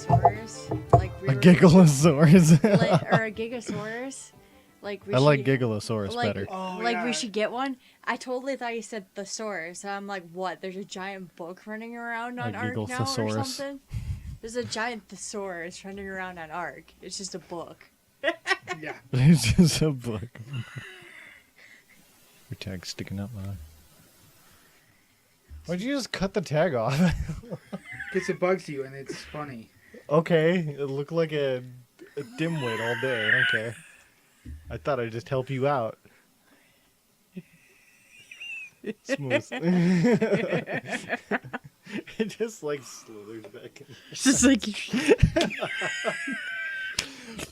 Gigasaurus. Like we A were- Gigalosaurus. or a Gigasaurus. Like we I should, like Gigalosaurus like, better. Oh, like yeah. we should get one. I totally thought you said thesaurus. So I'm like, what? There's a giant book running around on A Ark now or Gigalthosaurus. something? There's a giant thesaurus running around on Ark. It's just a book. Yeah. It's just a book. Your tag's sticking up, man. Why'd you just cut the tag off? Because it bugs you and it's funny. Okay, it looked like a dimwit all day. I don't care. I thought I'd just help you out. Smooth. It just like slithers back in. It's just like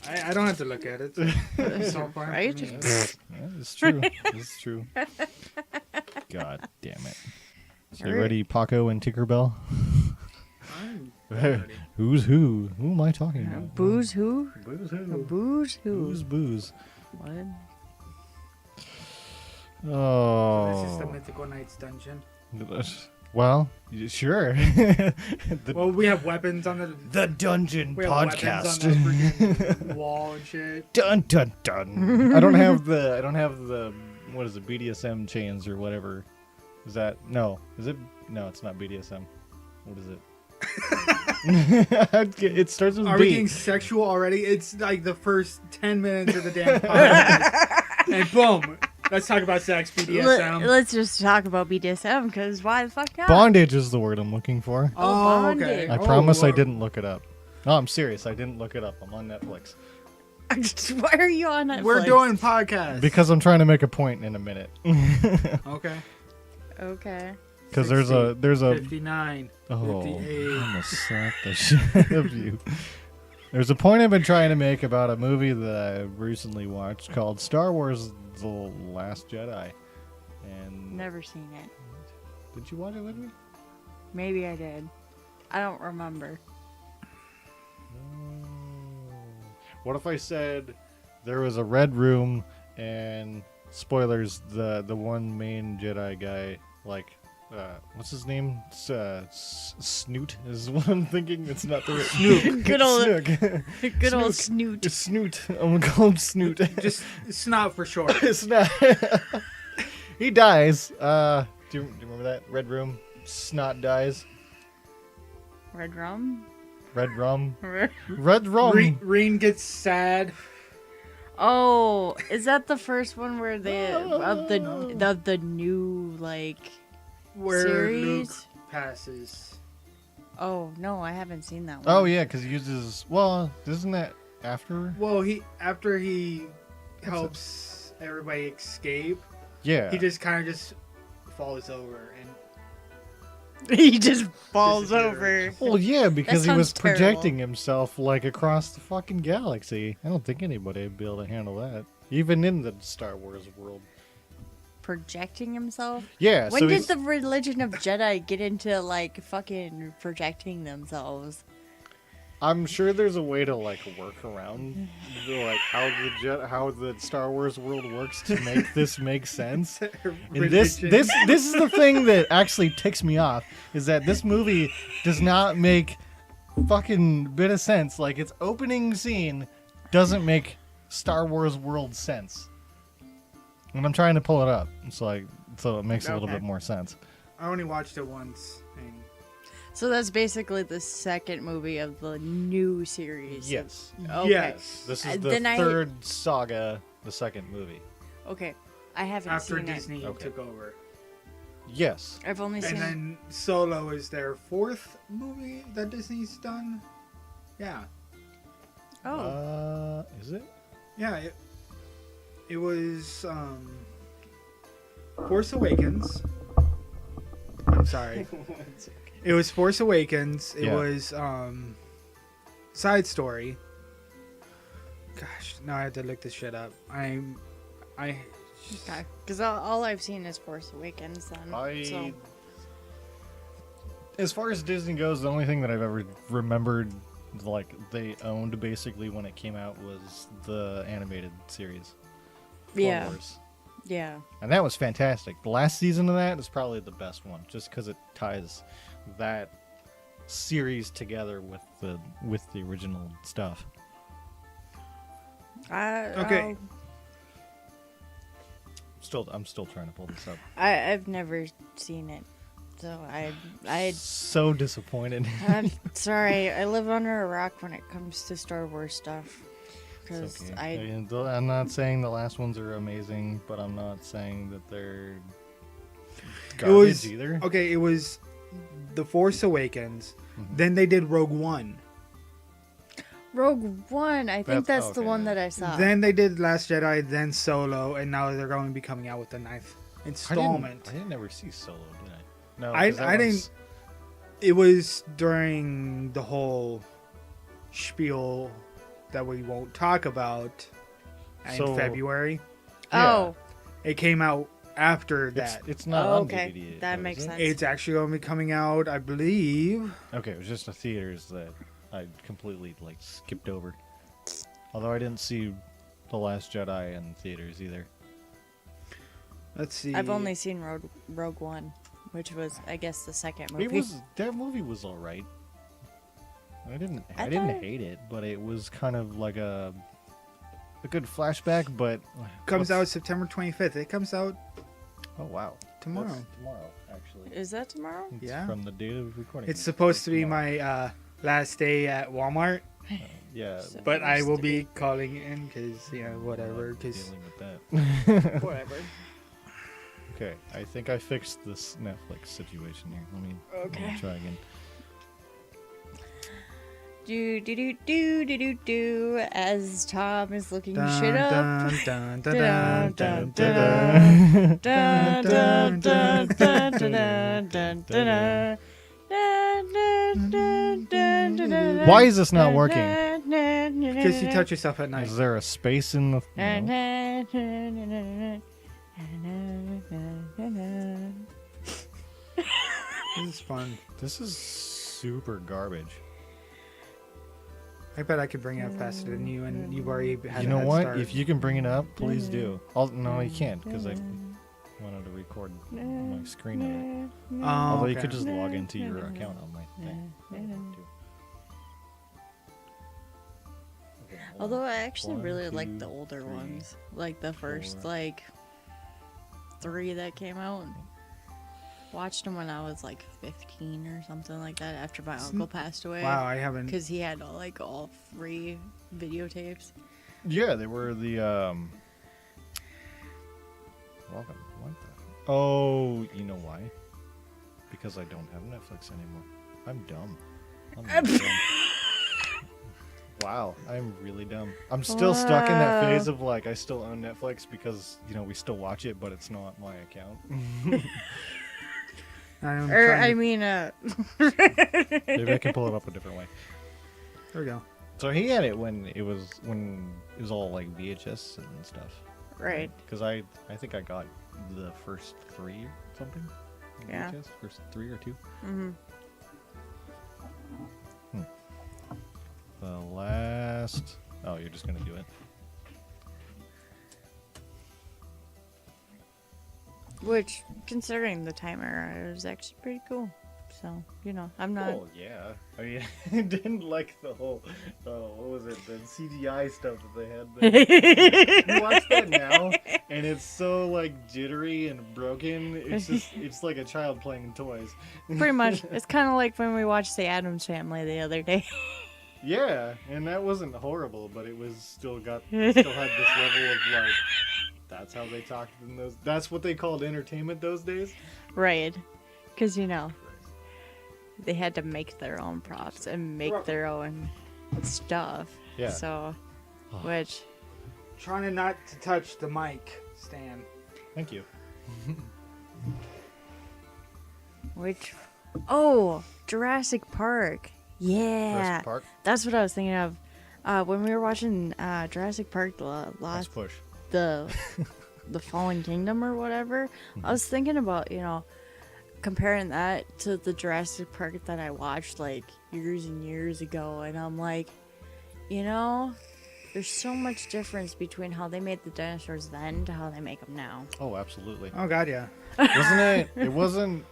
I don't have to look at it. It's all fine. Right? For me. Yeah, it's true. It's true. God damn it. So you ready, Paco and Tinkerbell? I'm ready. Who's who? Who am I talking about? booze who? Booze who? Booze who? Who's booze? What? Oh. This is the Mythical Knights dungeon. Well, sure. the, Well, we have weapons on the Dungeon we have Podcast. weapons on the freaking wall and shit. Dun dun dun. I don't have the what is it, BDSM chains or whatever. Is that no? Is it no, it's not BDSM. What is it? It starts with Are B. we getting sexual already? It's like the first 10 minutes of the damn podcast. And boom. Let's talk about sex, BDSM. Let's just talk about BDSM, because why the fuck not? Bondage is the word I'm looking for. Oh, okay. bondage. I Oh, promise I Lord. didn't look it up. No, I'm serious. I didn't look it up. I'm on Netflix. Why are you on Netflix? We're doing podcasts. Because I'm trying to make a point in a minute. Okay. Okay. Because there's a 59. oh, 58. I'm gonna slap the shit out of you. There's a point I've been trying to make about a movie that I recently watched called Star Wars: The Last Jedi. And Never seen it. did you watch it with me? Maybe I did. I don't remember. What if I said there was a red room and spoilers, the one main Jedi guy, like what's his name? Snoot is what I'm thinking. It's not the right Snook. Good old, Snook. good old Snook. snoot. It's Snoot. I'm gonna call him Snoot. Just snot for short. It's not. He dies. Do you remember that? Red room. Snot dies. Red rum? Red rum. Red rum. Reen gets sad. Oh, is that the first one where they of the new like Where series? Luke passes. Oh no, I haven't seen that one. Oh yeah, because he uses. Well, isn't that after? Well, after he helps everybody escape, Yeah. he just kind of just falls over and He just falls Disappears. over. Well, yeah, because he was sounds terrible. projecting himself like across the fucking galaxy. I don't think anybody would be able to handle that, even in the Star Wars world. Projecting himself? Yeah. When so did he's- the religion of Jedi get into like fucking projecting themselves? I'm sure there's a way to like work around like how the Star Wars world works to make this make sense. And this is the thing that actually ticks me off is that this movie does not make fucking bit of sense. Like its opening scene doesn't make Star Wars world sense. And I'm trying to pull it up. It's like so it makes a little Okay. bit more sense. I only watched it once. And So that's basically the second movie of the new series. Yes. Okay. Yes. This is the Then third saga, the second movie. Okay. I haven't after seen Disney Okay. took over. Yes. it. I've only And seen then Solo is their fourth movie that Disney's done. Yeah. Oh. Is it? Yeah, it was Force Awakens. I'm sorry. It was Force Awakens. It Yeah. was Side Story. Gosh, now I have to look this shit up. I Okay. Because all I've seen is Force Awakens then. So. As far as Disney goes, the only thing that I've ever remembered, like they owned basically when it came out, was the animated series. Clone Yeah. Wars. Yeah. And that was fantastic. The last season of that is probably the best one, just because it ties that series together with the original stuff. Okay. I'm still trying to pull this up. I've never seen it, so I So disappointed. I'm sorry. I live under a rock when it comes to Star Wars stuff. It's Because okay. I'm not saying the last ones are amazing, but I'm not saying that they're garbage either. Okay, it was The Force Awakens. Then they did Rogue One. Rogue One, I think that's the okay, one yeah. that I saw. Then they did Last Jedi, then Solo, and now they're going to be coming out with the 9th installment. I didn't ever see Solo, did I? No, I 'cause that didn't. one's- It was during the whole spiel that we won't talk about in So- February. Oh, It came out after that. It's not Oh, on okay. DVD. That though, makes is it? sense. It's actually going to be coming out, I believe. Okay, it was just the theaters that I completely skipped over. Although I didn't see The Last Jedi in theaters either. Let's see. I've only seen Rogue One, which was, I guess, the second movie. That movie was all right. I didn't I didn't thought- hate it, but it was kind of like a good flashback. But Comes what's- out September 25th. It comes out Oh wow, tomorrow. That's tomorrow actually. Is that tomorrow? It's Yeah. from the date of recording. It's supposed to be tomorrow. my last day at Walmart, Yeah. So- but I will Supposed to be calling in because, whatever. I'm Because dealing with that. Whatever. Okay, I think I fixed this Netflix situation here. Let me try again. Do as Tom is looking shit up. dun, dun, dun, Dun, dun, dun, dun, Dun, dun, dun, dun, dun, dun, dun, dun. Dun, dun, dun, dun, dun, Why is this not dun, working? dun, dun, dun, Because you dun, touch yourself at night. Is there a space in the? dun, No. dun, dun, dun, dun, dun, dun, dun. This is fun. This is super garbage. I bet I could bring it up faster than you, and you've already had You a know head what? start. If you can bring it up, please do. No, you can't because I wanted to record my screen of it. Although you okay. could just log into your account on my thing. Okay, hold on. Although I actually 1, really like 2, the older 3, ones, like the first 4. 3 that came out. Watched them when I was 15 or something like that after my uncle passed away. Wow, I haven't. Because he had all free videotapes. Yeah, they were the Welcome. What the? Oh, you know why? Because I don't have Netflix anymore. I'm dumb. I'm really dumb. Wow, I'm really dumb. I'm still stuck in that phase of I still own Netflix because we still watch it, but it's not my account. I'm Or trying I to- mean, Maybe I can pull it up a different way. There we go. So he had it when it was all VHS and stuff. right. Because I think I got the first 3 or something. Yeah. VHS, first 3 or 2. Mm-hmm. The last. Oh, you're just gonna do it. Which, considering the timer, it was actually pretty cool. So, I'm not. Oh yeah. I mean, I didn't like the whole. What was it? The CGI stuff that they had. There. You watch that now, and it's so jittery and broken. It's like a child playing toys. Pretty much. It's kind of like when we watched The Addams Family the other day. Yeah, and that wasn't horrible, but it was still had this level of that's how they talked in those. That's what they called entertainment those days. Right. Because, they had to make their own props and make their own stuff. Yeah. So, which, Trying not to touch the mic stand. Thank you. oh, Jurassic Park. Yeah. Jurassic Park. That's what I was thinking of. When we were watching Jurassic Park, Let's push. the Fallen Kingdom or whatever, I was thinking about, comparing that to the Jurassic Park that I watched years and years ago, and I'm like, there's so much difference between how they made the dinosaurs then to how they make them now. Oh, absolutely. Oh God, yeah. Wasn't it? It wasn't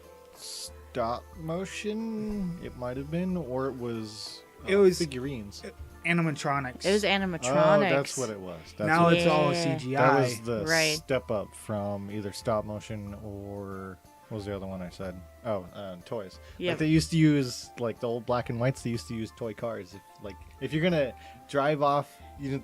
stop motion. It might have been, or it was. It was figurines. Animatronics. It was animatronics. Oh, that's what it was. That's Now what it's all Yeah. CGI. That was the Right. step up from either stop motion or what was the other one I said? Oh, toys. Yep. Like they used to use like the old black and whites. They used to use toy cars. If you're gonna drive off, the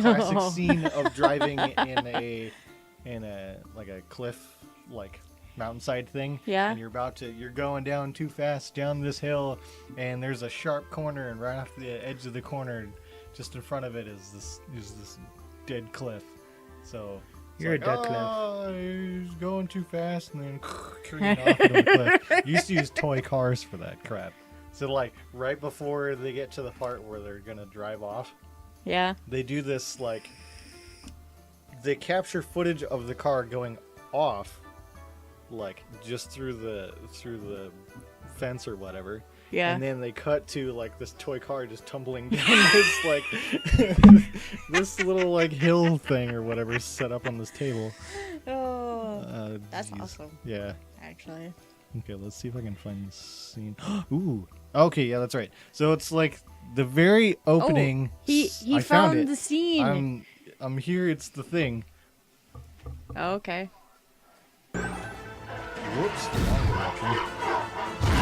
classic No. scene of driving in a like a cliff like mountainside thing. Yeah. And you're going down too fast down this hill, and there's a sharp corner, and right off the edge of the corner, just in front of it is this dead cliff. So it's You're a dead cliff. Oh, he's going too fast, and then careening off into the cliff. You used to use toy cars for that crap. So like right before they get to the part where they're gonna drive off, Yeah. they do this like they capture footage of the car going off, like just through the fence or whatever. Yeah. And then they cut to like this toy car just tumbling down this like this little like hill thing or whatever set up on this table. Oh, that's Jeez. awesome. Yeah. Actually. Okay, let's see if I can find the scene. Ooh. Okay, yeah, that's right. So it's like the very opening. He I found it. the scene. I'm here. It's the thing. Oh, okay. Whoops. Wrong direction.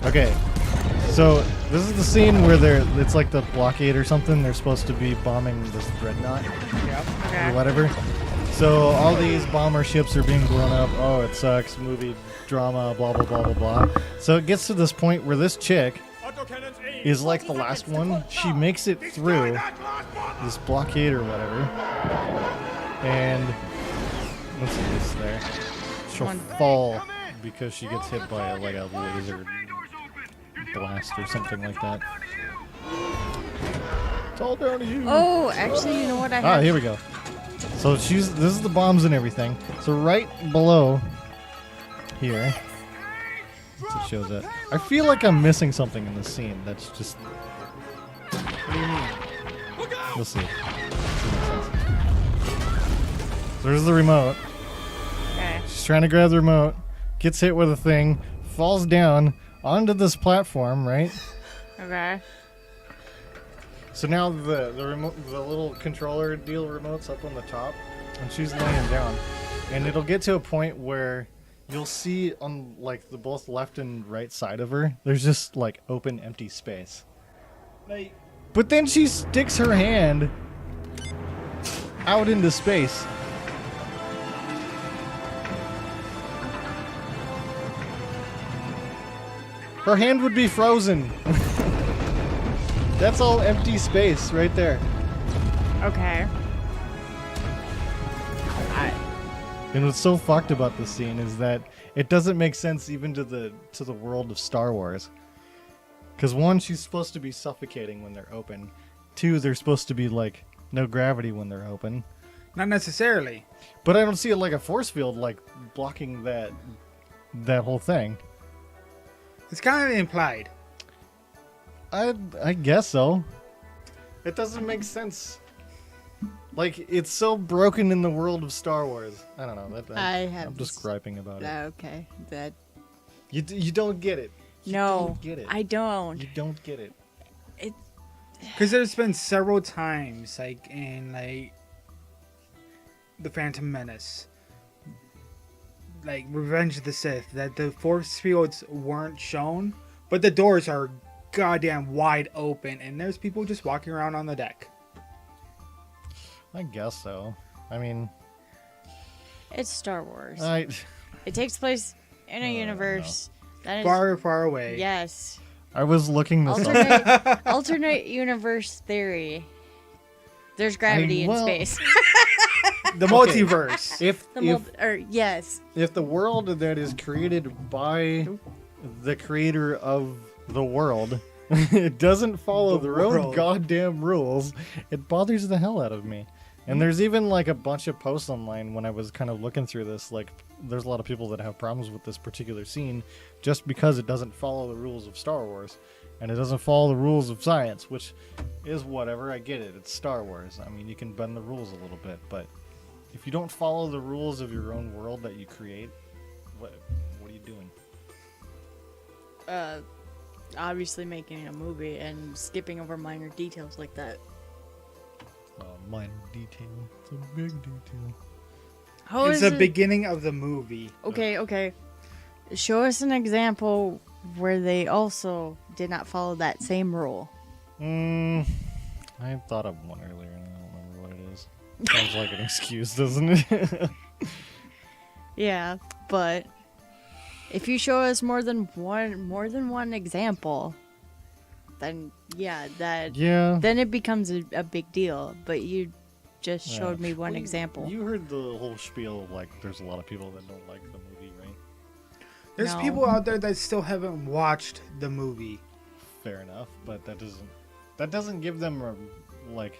Okay. So this is the scene where it's like the blockade or something. They're supposed to be bombing this dreadnought Okay. or whatever. So all these bomber ships are being blown up. Oh, it sucks. Movie drama, blah, blah, blah, blah, blah. So it gets to this point where this chick is like the last one. She makes it through this blockade or whatever. And let's see this there. She'll fall because she gets hit by like a laser blast or something like that. It's all down to you. Oh, actually, you know what I have? Ah, here we go. So this is the bombs and everything. So right below here, it shows that. I feel like I'm missing something in this scene. That's just. What do you mean? We'll see. So there's the remote. Okay. She's trying to grab the remote, gets hit with a thing, falls down onto this platform, right? Okay. So now the remote, the little controller deal remote's up on the top, and she's laying down, and it'll get to a point where you'll see on like the both left and right side of her, there's just like open empty space. But then she sticks her hand out into space. Her hand would be frozen. That's all empty space right there. Okay. And what's so fucked about this scene is that it doesn't make sense even to the world of Star Wars. Because one, she's supposed to be suffocating when they're open. Two, they're supposed to be like no gravity when they're open. Not necessarily. But I don't see it like a force field like blocking that whole thing. It's kind of implied. I guess so. It doesn't make sense. Like, it's so broken in the world of Star Wars. I don't know. I'm just griping about it. Okay. That. You don't get it. You No. don't get it. I don't. You don't get it. Because there's been several times, like in like the Phantom Menace, like Revenge of the Sith, that the force fields weren't shown, but the doors are goddamn wide open, and there's people just walking around on the deck. I guess so. I mean, It's Star Wars. it takes place in a universe that is Far, far away. Yes. I was looking this up. Alternate universe theory. There's gravity in well- space. The Okay. multiverse. Yes. If the world that is created by the creator of the world it doesn't follow their own world. goddamn rules, it bothers the hell out of me. And there's even like a bunch of posts online when I was kind of looking through this, like there's a lot of people that have problems with this particular scene just because it doesn't follow the rules of Star Wars and it doesn't follow the rules of science, which is whatever. I get it. It's Star Wars. I mean, you can bend the rules a little bit, but if you don't follow the rules of your own world that you create, What are you doing? Obviously making a movie and skipping over minor details like that. Minor detail. It's a big detail. How It's is the it? beginning of the movie. Okay. Show us an example where they also did not follow that same rule. I thought of one earlier and I don't remember what it is. Sounds like an excuse, doesn't it? Yeah, but if you show us more than one example, then yeah, then it becomes a big deal. But you just showed me one example. You heard the whole spiel of like there's a lot of people that don't like the movie, right? There's No. people out there that still haven't watched the movie. Fair enough, but that doesn't give them like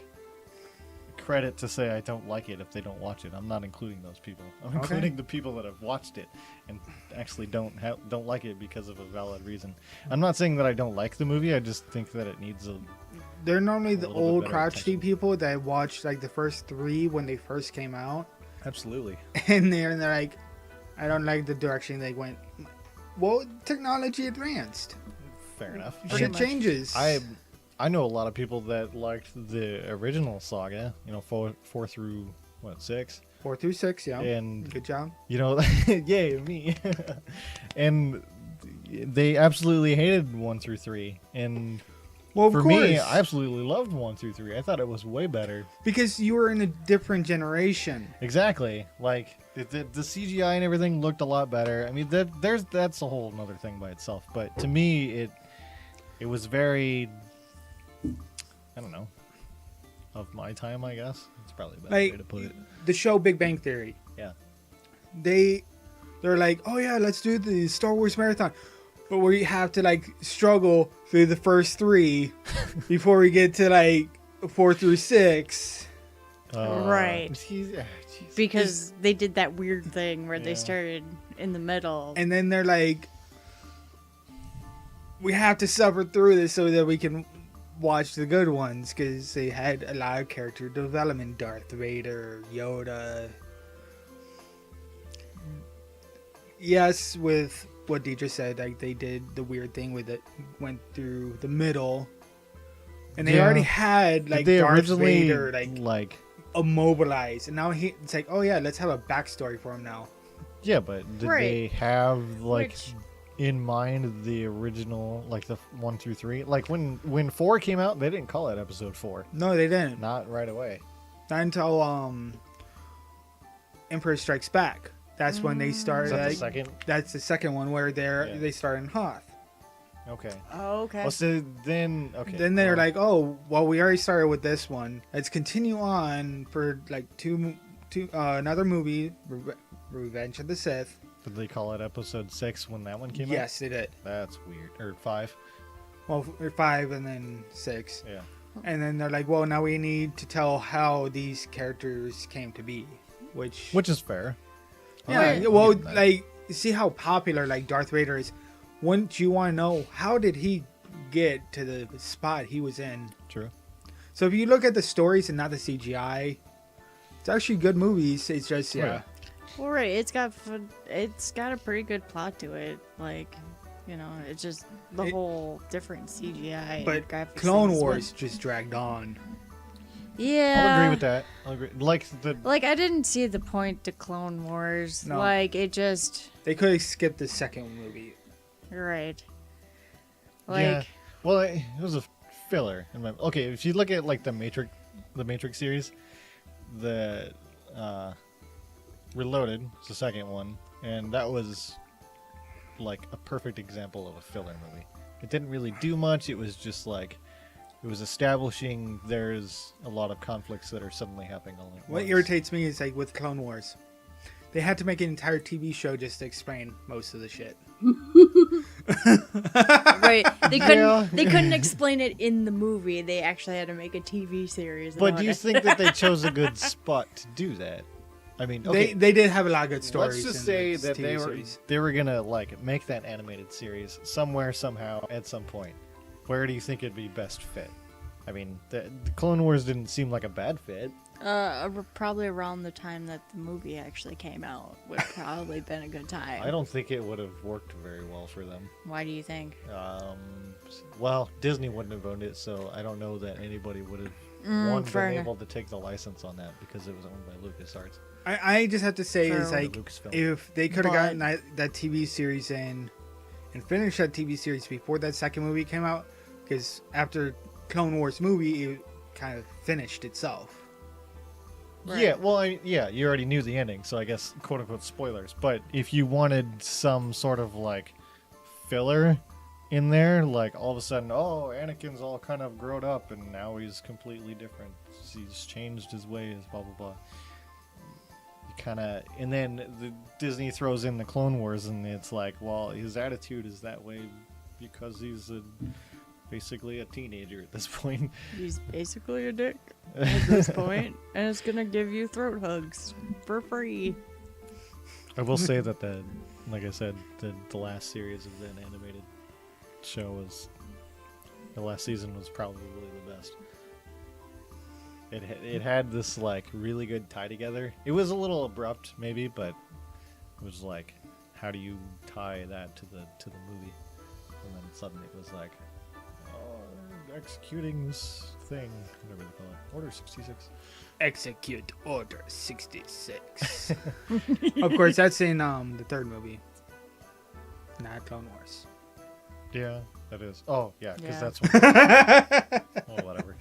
credit to say I don't like it if they don't watch it. I'm not including those people. I'm Okay. including the people that have watched it and actually don't like it because of a valid reason. I'm not saying that I don't like the movie. I just think that it needs a. They're normally A the little bit old better crotchety attention. people that watched like the first 3 when they first came out, Absolutely. and they're like, I don't like the direction they went. Well, technology advanced. Fair enough. Shit much. changes. I know a lot of people that liked the original saga. You know, 4 through 6, 4 through 6, yeah. and Good job. you know, yay me. And they absolutely hated 1 through 3, and Well, of for course, me, I absolutely loved 1 through 3. I thought it was way better. because you were in a different generation. Exactly. Like the CGI and everything looked a lot better. I mean, that's a whole other thing by itself. But to me, it was very, I don't know, of my time. I guess it's probably a better way to put it. The show Big Bang Theory. Yeah. They're like, oh yeah, let's do the Star Wars marathon, but we have to like struggle through the first 3 before we get to like 4 through 6. Right. Jeez. Because they did that weird thing where they Yeah. started in the middle. And then they're like, we have to suffer through this so that we can watch the good ones, because they had a lot of character development. Darth Vader, Yoda. Yes, with what Deidre said, like they did the weird thing with it, went through the middle, and they Yeah. already had like they Darth originally Vader like immobilized, and now it's like, oh yeah, let's have a backstory for him now. Yeah, but did Right. they have like Which- in mind the original, like the 1 through 3? Like when 4 came out, they didn't call it episode 4. No, they didn't. Not right away. Not until Emperor Strikes Back. That's when they started. Is that the like, second? That's the second one where Yeah. they start in Hoth. Okay. Oh, okay. Well, so then okay. Then they're well, like, oh, well, we already started with this one. Let's continue on for like another movie, Revenge of the Sith. did they call it episode 6 when that one came out? Yes, they did. That's weird. Or 5. Well, 5 and then 6. Yeah. And then they're like, well, now we need to tell how these characters came to be, which Which is fair. yeah, Alright, well, I'll give them that. like, see how popular like Darth Vader is. Wouldn't you want to know how did he get to the spot he was in? True. So if you look at the stories and not the CGI, it's actually good movies. It's just Right. Well, right. It's got a pretty good plot to it. Like, you know, it's just the whole different CGI. But and graphics Clone things, Wars just dragged on. Yeah. I'll agree with that. I'll agree. Like the Like, I didn't see the point to Clone Wars. No. Like, it just. They could have skipped the second movie. Right. yeah. Like, Well, it was a filler. Okay, if you look at like the Matrix series, the Reloaded is the second one, and that was like a perfect example of a filler movie. It didn't really do much. It was just like it was establishing there's a lot of conflicts that are suddenly happening all at What once. irritates me is like with Clone Wars, they had to make an entire TV show just to explain most of the shit. right. They couldn't. Yeah. They couldn't explain it in the movie. They actually had to make a TV series. But about do you it. think that they chose a good spot to do that? I mean, okay, They did have a lot of good stories. let's just in say this that TV series. they were gonna like make that animated series somewhere somehow at some point. Where do you think it'd be best fit? I mean, the Clone Wars didn't seem like a bad fit. Probably around the time that the movie actually came out would probably been a good time. I don't think it would have worked very well for them. Why do you think? Well, Disney wouldn't have owned it, so I don't know that anybody would have been able to take the license on that because it was owned by LucasArts. I just have to say True. is like Lucasfilm. if they could have gotten that TV series in and finished that TV series before that second movie came out, because after Clone Wars movie it kind of finished itself. Right. Yeah, well, you already knew the ending, so I guess quote unquote spoilers. But if you wanted some sort of like filler in there, like all of a sudden, oh, Anakin's all kind of grown up and now he's completely different. He's changed his ways, blah blah blah. Kind of, and then Disney throws in the Clone Wars, and it's like, well, his attitude is that way because he's basically a teenager at this point. He's basically a dick at this point, and it's gonna give you throat hugs for free. I will say that like I said, the last series of the animated show was, the last season was probably the best. It had this like really good tie together. It was a little abrupt maybe, but it was like, how do you tie that to the movie? And then suddenly it was like, oh, they're executing this thing, whatever they call it, Order 66. Execute Order 66. Of course, that's in the third movie, not Clone Wars. Yeah, that is. Oh yeah, because Yeah. that's what. Oh, whatever.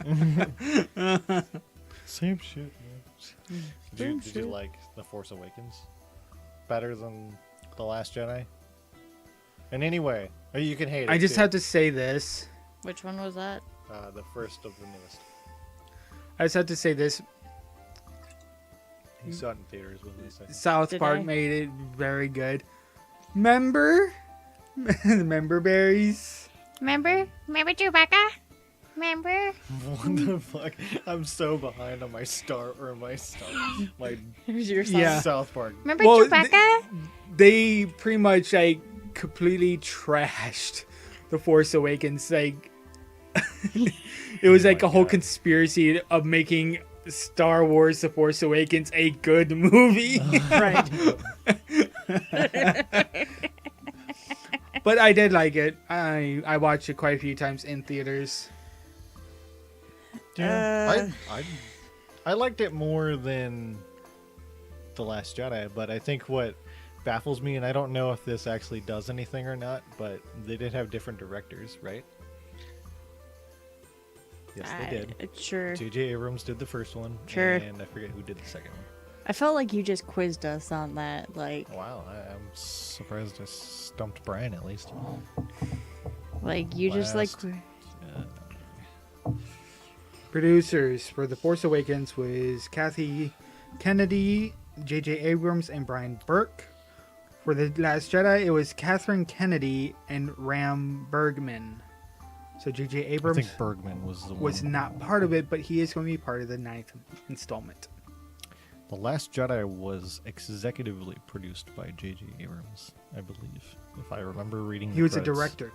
Same shit, man. Did you like The Force Awakens better than The Last Jedi? And anyway, you can hate it. I just too. have to say this. Which one was that? The first of the newest. I just have to say this. You saw it in theaters when they said. South Did Park I? made it very good. Member? The member berries. Remember Chewbacca? Remember? What the fuck? I'm so behind on my Your Yeah. South Park. Remember Well, Chewbacca? They pretty much like completely trashed The Force Awakens. Like it was Oh like my a whole God. conspiracy of making Star Wars The Force Awakens a good movie. Right. But I did like it. I watched it quite a few times in theaters. Yeah, I liked it more than The Last Jedi, but I think what baffles me, and I don't know if this actually does anything or not, but they did have different directors, right? Yes, they did. Sure. J.J. Abrams did the first one, Sure. and I forget who did the second one. I felt like you just quizzed us on that. Like, Wow, I'm surprised I stumped Brian at least. you just like. Last Producers for The Force Awakens was Kathy Kennedy, J.J. Abrams, and Brian Burke. For The Last Jedi, it was Catherine Kennedy and Ram Bergman. So J.J. I Abrams think Bergman was the was one. not part of it, but he is going to be part of the 9th installment. The Last Jedi was executively produced by J.J. Abrams, I believe, if I remember reading. He was a credits. director.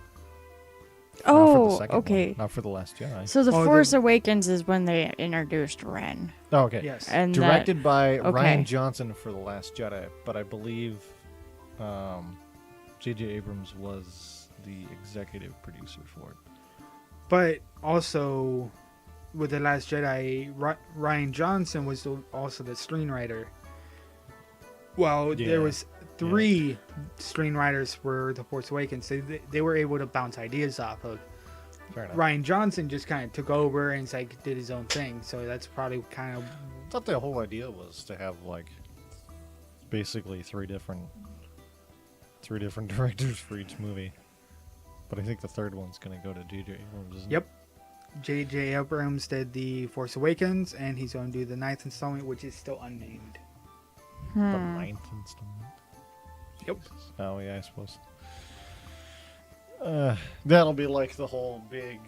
Not for the Oh, second okay. one, not for The Last Jedi. So The Oh, Force Awakens is when they introduced Ren. Oh, okay. Yes. And Directed by okay. Ryan Johnson for The Last Jedi, but I believe J.J. Abrams was the executive producer for it. But also, with The Last Jedi, Ryan Johnson was also the screenwriter. Well, Yeah. there was 3 screenwriters for The Force Awakens. They were able to bounce ideas off of. Fair enough. Ryan Johnson just kind of took over and did his own thing. So that's probably kind of... I thought the whole idea was to have basically three different directors for each movie. But I think the third one's gonna go to J.J. Abrams. Isn't Yep. J.J. Abrams did The Force Awakens, and he's going to do the 9th installment, which is still unnamed. it? The 9th installment. Yep. Jesus. Oh yeah, I suppose. That'll be like the whole big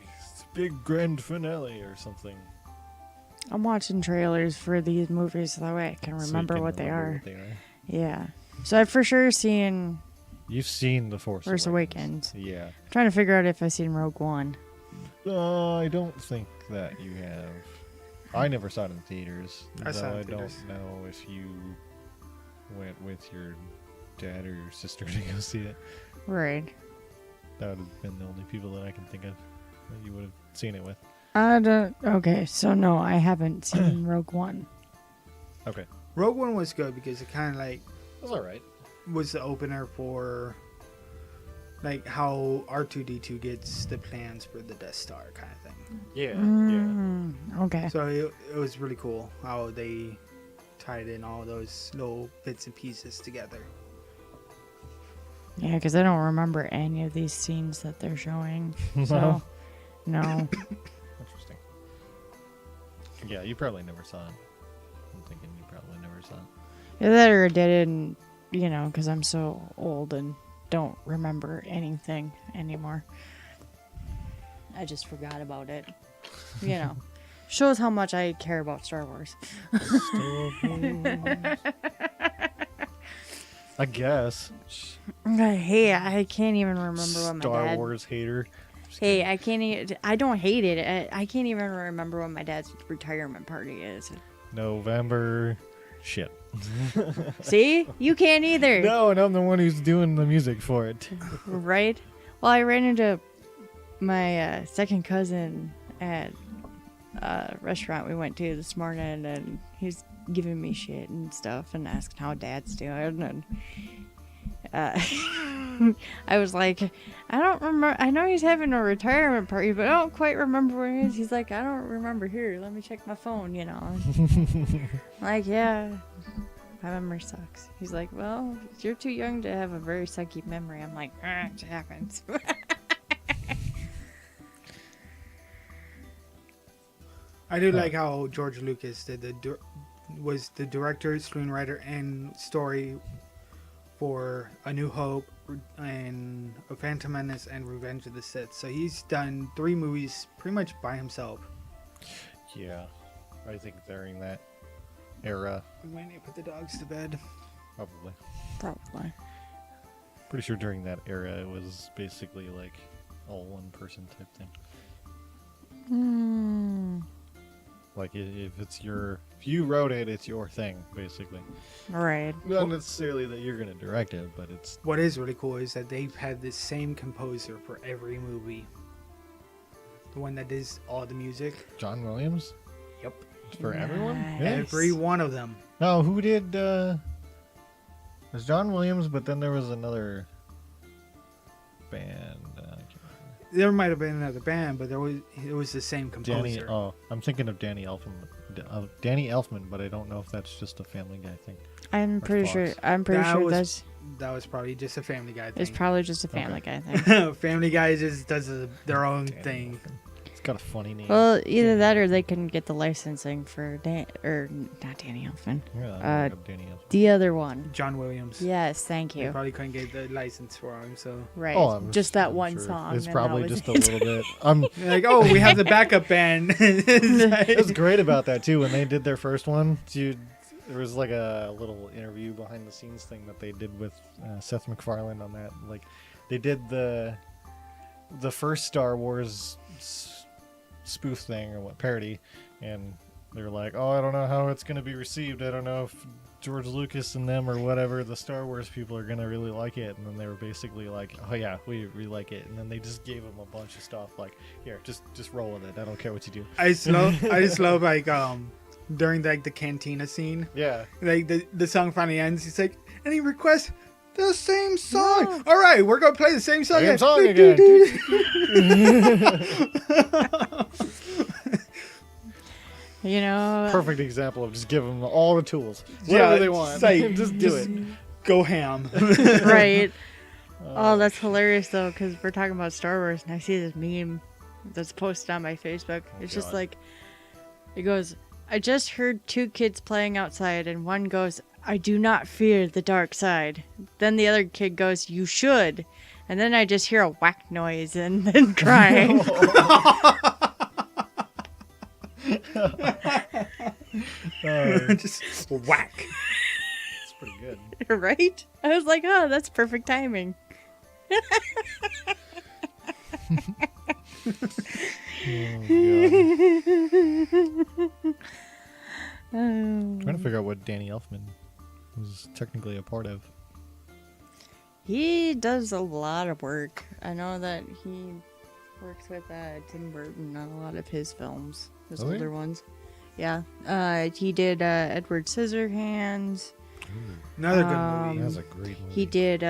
grand finale or something. I'm watching trailers for these movies so that way I can So you remember can what they remember are. what they are. Yeah. So I've for sure seen You've seen The Force Awakens. Yeah. I'm trying to figure out if I've seen Rogue One. I don't think that you have. I never saw it in theaters. I saw it in I theaters. don't know if you went with your dad or your sister to go see it. Right. That would have been the only people that I can think of that you would have seen it with. I don't. Okay, so no, I haven't seen Rogue One. Okay. Rogue One was good because it kind of like That's alright. was the opener for like how R2D2 gets the plans for the Death Star kind of thing. Yeah, Okay. So it was really cool how they tied in all those little bits and pieces together. Yeah, because I don't remember any of these scenes that they're showing. So, no. Interesting. Yeah, you probably never saw it. I'm thinking you probably never saw it. Either that or I didn't, you know, because I'm so old and don't remember anything anymore. I just forgot about it. You know, shows how much I care about Star Wars. I guess. Hey, I can't even remember what my Star dad. Wars hater. Hey, I can't. I don't hate it. I can't even remember what my dad's retirement party is. November. Shit. See, you can't either. No, and I'm the one who's doing the music for it. Right? Well, I ran into my second cousin at a restaurant we went to this morning, and he's giving me shit and stuff and asking how dad's doing. And I was like, I don't remember. I know he's having a retirement party, but I don't quite remember where he is. He's like, I don't remember. Here, let me check my phone, you know. Like, yeah, my memory sucks. He's like, well, you're too young to have a very sucky memory. I'm like, it happens. I do like how George Lucas was the director, screenwriter, and story for A New Hope and A Phantom Menace and Revenge of the Sith. So he's done 3 movies pretty much by himself. Yeah, I think during that era, We might need to put the dogs to bed. probably. Probably. Pretty sure during that era it was basically like all one person type thing. Like if you wrote it, it's your thing, basically. Right. Not necessarily that you're gonna direct it, but it's What is really cool is that they've had the same composer for every movie. The one that does all the music. John Williams Yep. for everyone. Nice. Yeah. Every one of them. No, who did? Was John Williams, but then there was another band. I can't There might have been another band, but it was the same remember. composer. I'm thinking of Danny Elfman. Danny Elfman, but I don't know if that's just a Family Guy thing. I'm pretty sure. Fox. I'm pretty That sure was- That was probably just a Family Guy thing. it's probably just a Family Guy thing. Family Guy just does their own Danny thing. Elfman. It's got a funny name. Well, either that or they can get the licensing for not Danny Elfman. Yeah, uh, look up Danny Elfman. The other one. John Williams. Yes, thank They you. probably couldn't get the license for him, so Right. Oh, I'm just that I'm one sure. song. It's and probably that was just a it. little bit. they're like, oh, we have the backup band. It's like- It was great about that too. When they did their first one, there was like a little interview behind the scenes thing that they did with Seth MacFarlane on that. Like, they did the first Star Wars spoof thing or what parody, and they were like, "Oh, I don't know how it's gonna be received. I don't know if George Lucas and them or whatever the Star Wars people are gonna really like it." And then they were basically like, "Oh yeah, we like it." And then they just gave him a bunch of stuff like, "Here, just roll with it. I don't care what you do." I just love like during like the cantina scene, Yeah. like the song finally ends. He's like, any requests? The same song. All right, we're gonna play the same song. Same song again. You know. Perfect example of just give them all the tools, whatever they want. it's like, just do it. Go ham. Right. Oh, that's hilarious though, because we're talking about Star Wars, and I see this meme that's posted on my Facebook. It's just God. like, it goes, I just heard 2 kids playing outside, and one goes, I do not fear the dark side. Then the other kid goes, you should. And then I just hear a whack noise and then crying. Just whack. It's pretty good. Right? I was like, oh, that's perfect timing. Trying to figure out what Danny Elfman was technically a part of. He does a lot of work. I know that he works with Tim Burton on a lot of his films, his Oh, yeah? older ones. Yeah. He did Edward Scissorhands. Another good Um, That was movie. a great movie. He did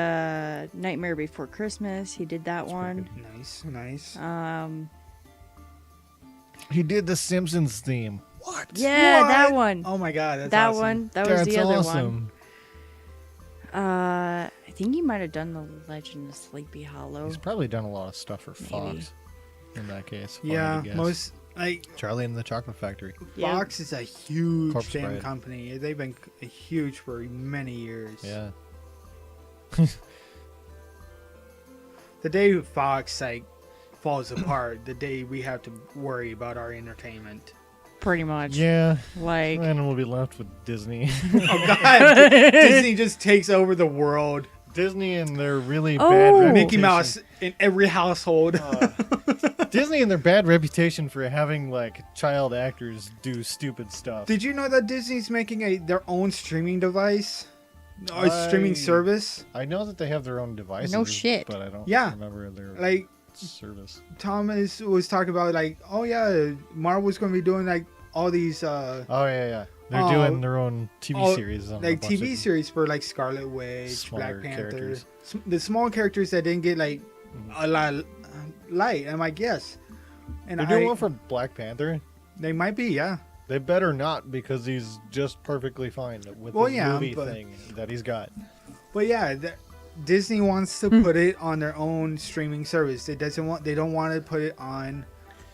Nightmare Before Christmas. He did that That's pretty one. Nice, nice. He did the Simpsons theme. What? Yeah, What? that one. Oh my god, that's that awesome. one. That was That's the other one. awesome. I think he might have done the Legend of Sleepy Hollow. He's probably done a lot of stuff for Maybe. Fox. In that case, if I Yeah, had to guess. most like Charlie and the Chocolate Factory. Yeah. Fox is a huge Corpse damn Bride. company. They've been huge for many years. Yeah. The day Fox like falls apart, the day we have to worry about our entertainment. Pretty much. Yeah. Like, And we'll be left with Disney. Oh god, Disney just takes over the world. Disney and their really Oh. bad reputation. Mickey Mouse in every household. Disney and their bad reputation for having like child actors do stupid stuff. Did you know that Disney's making their own streaming device? Or I- streaming service? I know that they have their own devices. No shit. But I don't Yeah. remember their Like service. Thomas was talking about like, oh yeah, Marvel's gonna be doing like all these Oh yeah, yeah. They're Oh, doing their own TV oh, series. On a like bunch TV of series for like Scarlet Witch, smaller Black Panther, characters. the small characters that didn't get like a lot of light. I'm like, yes, and They're doing one for Black Panther. they might be, yeah. They better not because he's just perfectly fine with Well, the yeah, movie but- thing that he's got. But yeah, Disney wants to put it on their own streaming service. They don't want to put it on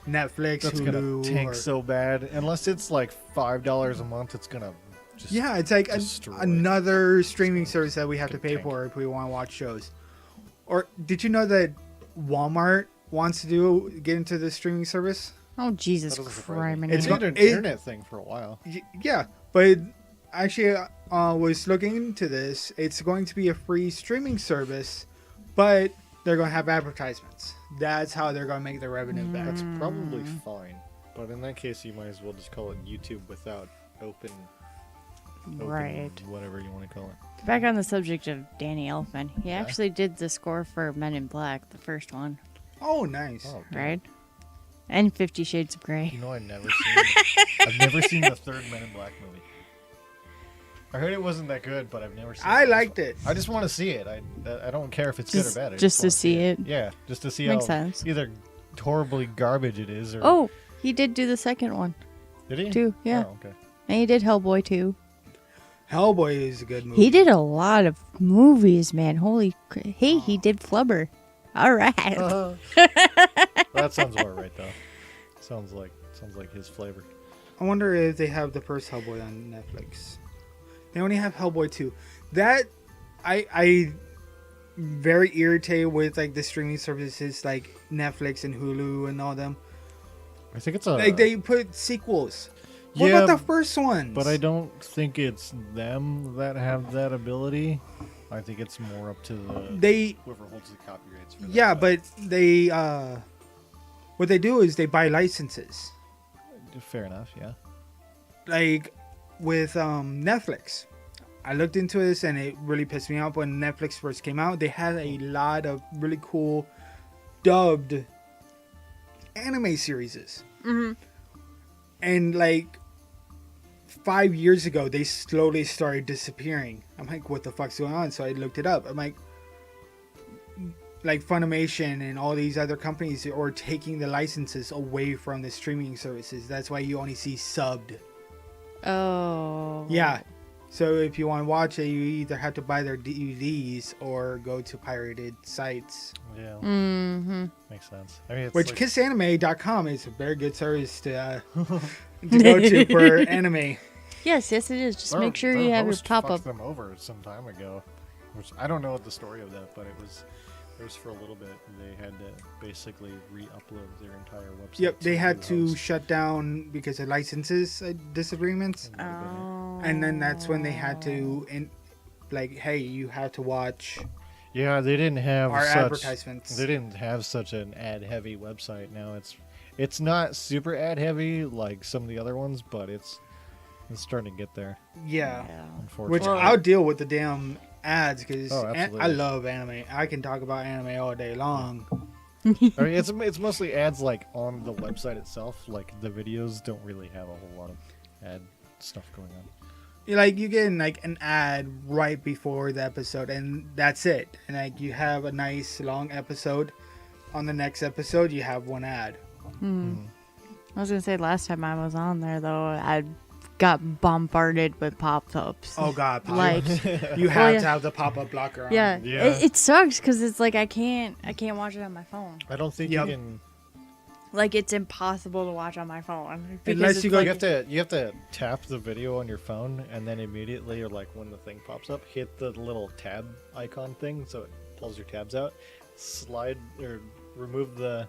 Netflix, That's Hulu, gonna tank or, so bad. Unless it's like $5 a month, it's gonna just yeah, it's like destroy. another streaming service that we have to Gonna pay tank. for if we want to watch shows. Or did you know that Walmart wants to get into the streaming service? oh Jesus That doesn't surprise me. Christ! It's It's go- been an it- internet thing for a while. Yeah, but actually, was looking into this. It's going to be a free streaming service, but they're going to have advertisements. That's how they're going to make their revenue back. That's probably fine. But in that case, you might as well just call it YouTube without open Right. whatever you want to call it. Back on the subject of Danny Elfman, he Yeah. actually did the score for Men in Black, the first one, Oh, nice. Oh, damn. right? And 50 Shades of Grey. You know, I've never seen the third Men in Black movie. I heard it wasn't that good, but I've never seen it. I liked it. I just want to see it. I don't care if it's good or bad. I Just to wanna see it. Yeah, just to see Makes how sense. either horribly garbage it is or... Oh, he did do the second one did he? too. Yeah, Oh, okay. and he did Hellboy too. Hellboy is a good movie. He did a lot of movies, man. Holy, hey, he did Flubber. All right. That sounds about right, though. Sounds like his flavor. I wonder if they have the first Hellboy on Netflix. They only have Hellboy 2. That I very irritated with like the streaming services like Netflix and Hulu and all them. I think it's a... Like they put sequels. What Yeah, about the first ones? But I don't think it's them that have that ability. I think it's more up to whoever holds the copyrights for that. Yeah, but they what they do is they buy licenses. Fair enough, yeah. Like with Netflix. I looked into this and it really pissed me off when Netflix first came out. They had a lot of really cool dubbed anime series. Mm-hmm. And like 5 years ago, they slowly started disappearing. I'm like, what the fuck's going on? So I looked it up. I'm like Funimation and all these other companies are taking the licenses away from the streaming services. That's why you only see subbed. Oh. Yeah. So if you want to watch it, you either have to buy their DVDs or go to pirated sites. Yeah, Mm-hmm. makes sense. I mean, it's Which like, kissanime.com is a very good service to go to for anime. Yes, yes, it is. Just their- make sure their you have your host pop up. fucked them over some time ago, which I don't know what the story of that, but it was for a little bit. They had to basically re-upload their entire website. Yep, they had the to host. shut down because of licenses disagreements. Oh. And then that's when they had to, hey, you have to watch Yeah, they didn't have our such. advertisements. They didn't have such an ad-heavy website. Now it's It's not super ad heavy like some of the other ones, but it's starting to get there. Yeah. Unfortunately, Which I'll deal with the damn ads because absolutely. I love anime. I can talk about anime all day long. I mean, it's mostly ads like on the website itself. Like the videos don't really have a whole lot of ad stuff going on. Like you get like an ad right before the episode, and that's it. And like you have a nice long episode. On the next episode, you have one ad. I was gonna say last time I was on there though, I got bombarded with pop-ups. Oh God! Like you have yeah. to have the pop-up blocker on. yeah, Yeah. It sucks because it's like I can't watch it on my phone. I don't think Yep. you can. Like it's impossible to watch on my phone because Unless it's you go- like, You have to tap the video on your phone and then immediately, or like when the thing pops up, hit the little tab icon thing so it pulls your tabs out. Slide or remove the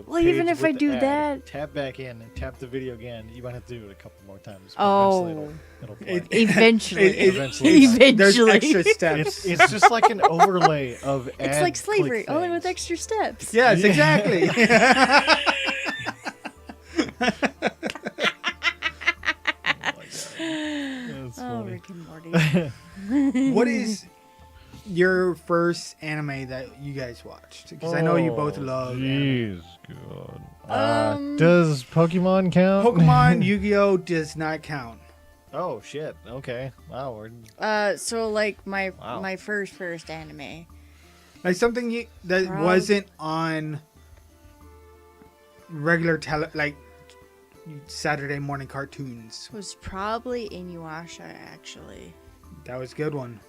Well, even page if with I the do ad, that- tap back in and tap the video again. You might have to do it a couple more times. But Oh. eventually it'll play. eventually, Eventually. There's eventually. extra steps. It's just like an overlay of ad It's like slavery, click only with things. extra steps. Yes, exactly. That's Oh, funny. Rick and Morty. What is your first anime that you guys watched? Because I know you both love anime. Jeez, God. Does Pokemon count? Pokemon Yu-Gi-Oh does not count. Oh shit. Okay. Wow. We're... So like my Wow. my first anime. Like something that Prob- wasn't on regular like Saturday morning cartoons. Was probably Inuyasha actually, That was a good one.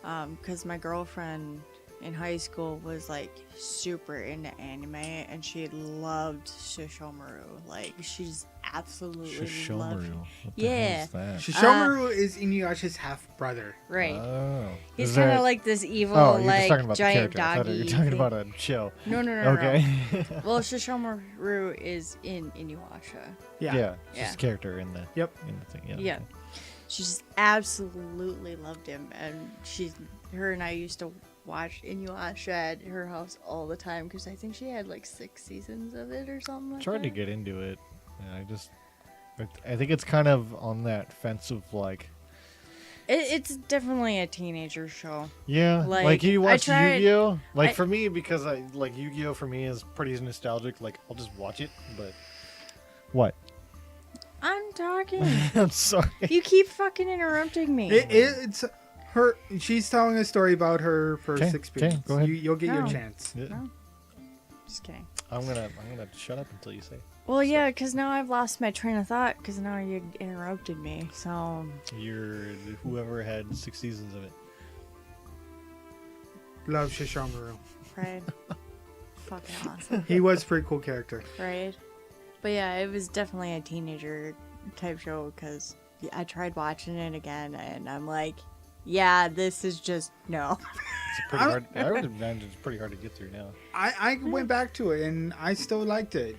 because my girlfriend in high school was like super into anime and she loved Shishomaru. Like she's absolutely loved. What the Yeah. hell is that? Shishomaru is Inuyasha's half brother. Right. Oh. He's Is kind of that- like this evil, Oh, you're just like talking about the giant character. I thought doggy. you were talking thing. about a show. No. Okay. Well, Shishomaru is in Inuyasha. Yeah. Yeah. Yeah. Just a character in the Yep. in the thing. Yeah. Yeah. She just absolutely loved him, and her and I used to watch Inuyasha at her house all the time because I think she had like 6 seasons of it or something like Tried to that. get into it. And I think it's kind of on that fence of like. It's definitely a teenager show. Yeah, Like, like you I watch tried- Yu-Gi-Oh. Like I- for me, because I like Yu-Gi-Oh. For me is pretty nostalgic. Like I'll just watch it. But what? I'm talking. I'm sorry. You keep fucking interrupting me. It's her. She's telling a story about her first 'Kay, experience. go ahead. You'll get your No. chance. Yeah. No. Just kidding. I'm gonna shut up until you say. Well, yeah, because now I've lost my train of thought because now you interrupted me. So, You're whoever had 6 seasons of it. Love Shishomaru. right? Fucking awesome, He was a pretty cool character. right? But yeah, it was definitely a teenager type show because I tried watching it again and I'm like, yeah, this is just no. It's pretty hard. I would imagine it's pretty hard to get through now. I went back to it and I still liked it.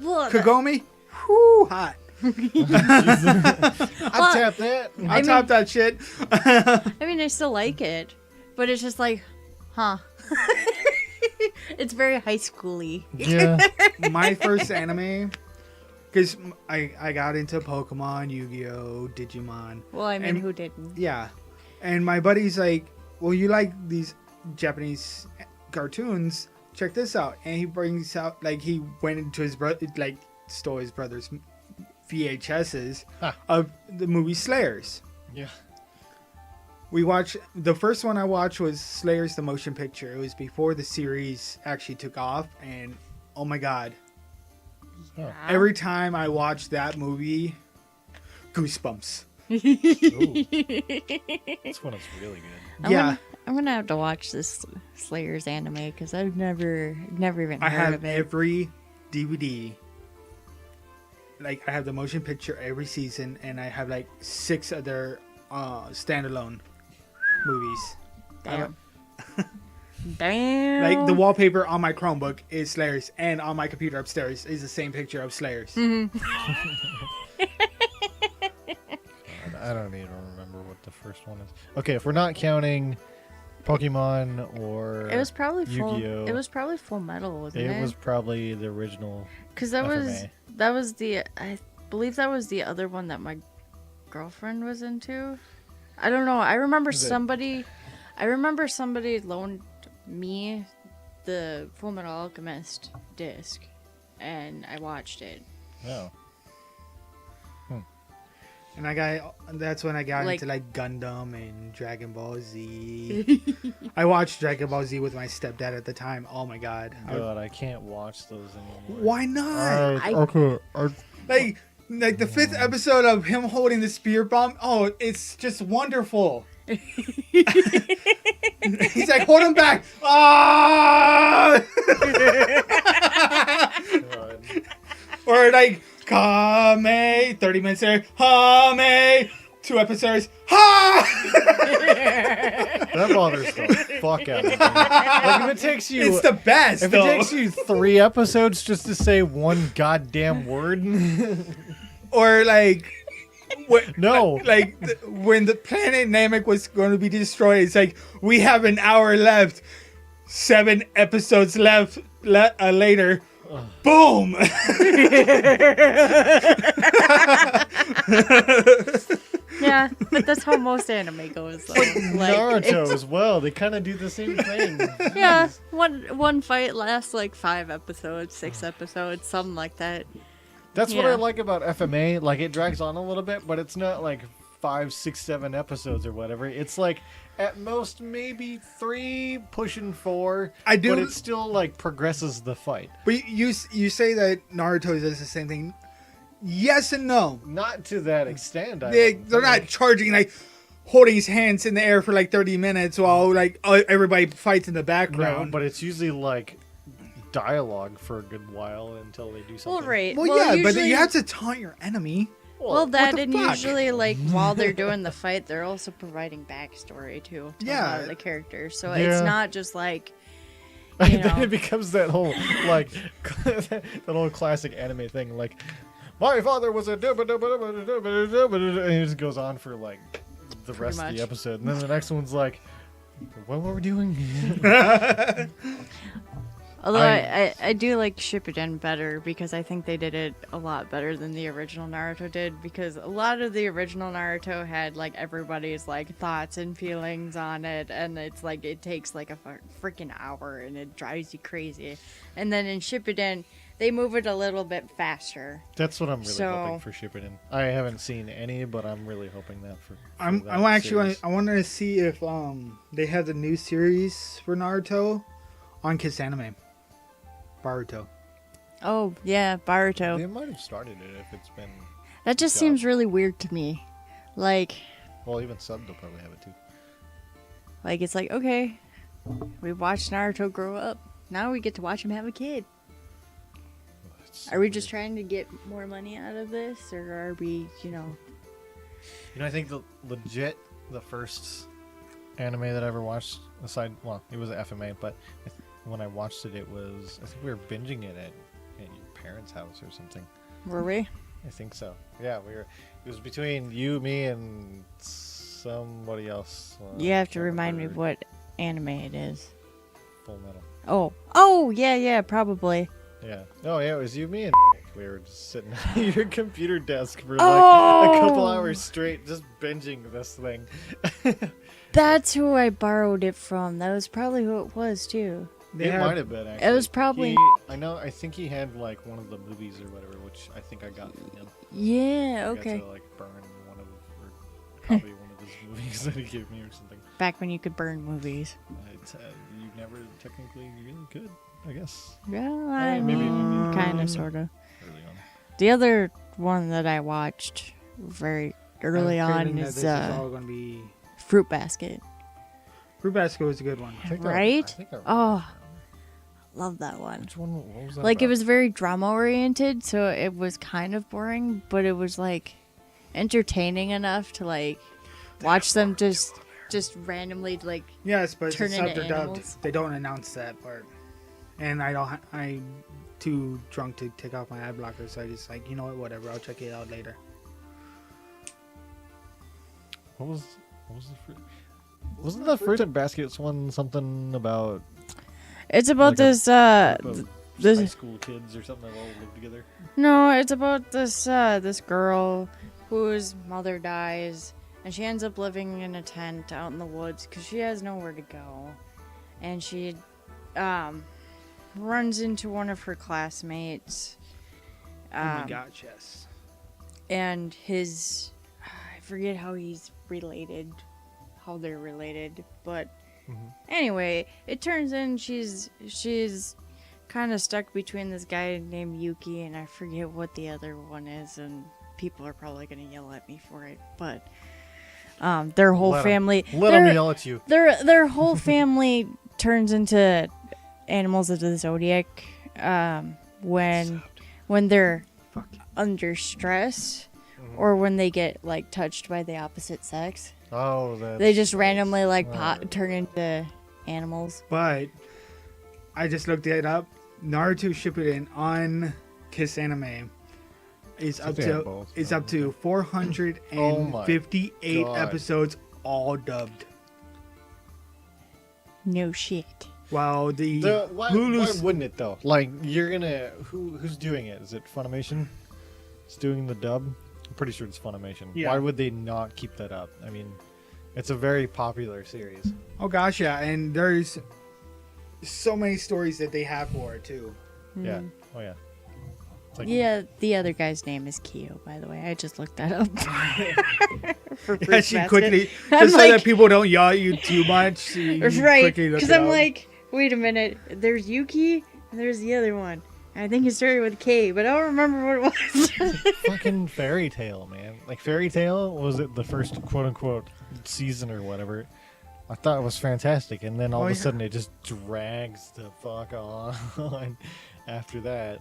Well, Kagome, whoo, hot. I tapped that. I topped that shit. I mean, I still like it, but it's just like, huh? It's very high schooly. Yeah. My first anime, because I got into Pokemon, Yu-Gi-Oh, Digimon. Well, I mean, And- who didn't? Yeah. And my buddy's like, well, you like these Japanese cartoons? Check this out. And he brings out, like, he went into his brother, like, stole his brother's VHSs Huh. of the movie Slayers. Yeah. We watched, the first one I watched was Slayers the Motion Picture. It was before the series actually took off. And oh my God. Oh. Every time I watch that movie, goosebumps. Ooh. This one is really good. I'm gonna have to watch this Slayers anime because I've never even I heard have of it. every DVD. Like I have the motion picture every season, and I have like 6 other standalone movies. Damn. Damn. Like the wallpaper on my Chromebook is Slayers, and on my computer upstairs is the same picture of Slayers. I don't even remember what the first one is. Okay, if we're not counting Pokemon or It was probably Yu-Gi-Oh. It was probably Full Metal, wasn't it? It was probably the original. Because FMA. that was the I believe that was the other one that my girlfriend was into. I don't know. I remember somebody loaned me the Full Metal Alchemist disc, and I watched it. Oh. And that's when I got Like- into like Gundam and Dragon Ball Z. I watched Dragon Ball Z with my stepdad at the time. Oh my god. God, I can't watch those anymore. Why not? Okay. Like the 5th episode of him holding the spear bomb. Oh, it's just wonderful. He's like, hold him back. Ah! Or like, Kame. 30 minutes there. Hame. 2 episodes. Ha! That bothers the fuck out of me. Like, if it takes you, It's the best, if though. it takes you 3 episodes just to say one goddamn word, Or like, no. like when the planet Namek was going to be destroyed, it's like, we have an hour left. 7 episodes left. Later, boom. Yeah, but that's how most anime goes. Though. Like, Naruto as well. They kind of do the same thing. yeah, one fight lasts like 5 episodes, 6 episodes, something like that. That's what I Yeah. like about FMA. Like, it drags on a little bit, but it's not like 5, 6, 7 episodes or whatever. It's like at most maybe 3, pushing 4. I do- but it still like progresses the fight. But you say that Naruto does the same thing. Yes and no. Not to that extent. They're not charging, like holding his hands in the air for like 30 minutes while like everybody fights in the No, background. but it's usually like dialogue for a good while until they do something. Well, right. well, yeah, but usually- you have to taunt your enemy. Well, that the and fuck? usually, like, while they're doing the fight, they're also providing backstory, too. To a Yeah. lot of the characters. So Yeah. it's not just like, And you then know. it becomes that whole like that whole classic anime thing, like my father was a and it just goes on for like the rest of much. the episode, and then the next one's like, what were we doing? Although I do like Shippuden better because I think they did it a lot better than the original Naruto did, because a lot of the original Naruto had like everybody's like thoughts and feelings on it, and it's like it takes like a freaking hour and it drives you crazy. And then in Shippuden they move it a little bit faster. That's what I'm really So- hoping for Shippuden. I haven't seen any, but I'm really hoping that for I that actually series. I wanted to see if they have the new series for Naruto on Kiss Anime. Baruto. Oh yeah, Baruto. They might have started it if it's been That just Yeah. seems really weird to me. Like well, even subbed they'll probably have it too. it's like, okay, we watched Naruto grow up. Now we get to watch him have a kid. It's Are we weird. just trying to get more money out of this, or are we, You know, I think the first anime that I ever watched, aside, well, it was an FMA, but when I watched it, I think we were binging it at your parents' house or something. were we? I think so. Yeah, we were. It was between you, me, and somebody else. You have to can't remind me remember. what anime it is. Full Metal. Oh, yeah, probably. Yeah. Oh, yeah, it was you, me, and we were just sitting at your computer desk for like a couple Oh! hours straight, just binging this thing. That's who I borrowed it from. That was probably who it was too. It might have been, actually. It was probably- I think he had like one of the movies or whatever, which I think I got from him. Yeah, I okay. got to like burn one of, or copy one of his movies that he gave me or something. Back when you could burn movies. You never technically really could, I guess, Yeah, I maybe- mean, kind of, sort of. early on. The other one that I watched very early on is this is all gonna be. Fruit Basket. Fruit Basket was a good one. I think Right? I think I Oh. Love that one. Which one? What was that? Like, it about? was very drama oriented, so it was kind of boring, but it was like entertaining enough to like watch them just randomly like Yes, but Turn it's into subbed or dubbed. animals. They don't announce that part, and I'm too drunk to take off my ad blocker, so I just like, you know what, whatever. I'll check it out later. What was the fruit? Wasn't the Fruit and Baskets one something about It's about Like a this group of high this school kids or something that all live together? no, it's about this girl whose mother dies, and she ends up living in a tent out in the woods because she has nowhere to go, and she runs into one of her classmates. Oh my god, yes. And his, I forget how he's related, how they're related, but anyway, it turns in she's kind of stuck between this guy named Yuki and I forget what the other one is, and people are probably gonna yell at me for it, but their whole family, Let them yell at you. their whole family turns into animals of the zodiac when they're under stress or when they get like touched by the opposite sex. Oh, that's They just randomly like turn into animals. But I just looked it up. Naruto Shippuden on Kiss Anime is up they have to both. it's up to 458 God. episodes, all dubbed. No shit. While Why Hulu's wouldn't it though? Like you're gonna who's doing it? Is it Funimation? It's doing the dub. I'm pretty sure it's Funimation. Yeah. Why would they not keep that up? I mean, it's a very popular series. oh gosh, yeah, and there's so many stories that they have for it too. Yeah. Oh yeah. It's like, Yeah, the other guy's name is Kyo, by the way. I just looked that up. For Yeah, Fruit she Basket. quickly I'm just so like- that people don't yell at you too much. You Right, quickly look because it I'm up. like, wait a minute. There's Yuki, and there's the other one. I think it started with K, but I don't remember what it was. fucking Fairy Tale, man. Like Fairy Tale was it the first quote unquote season or whatever. I thought it was fantastic, and then all Oh, of a yeah. sudden it just drags the fuck on after that.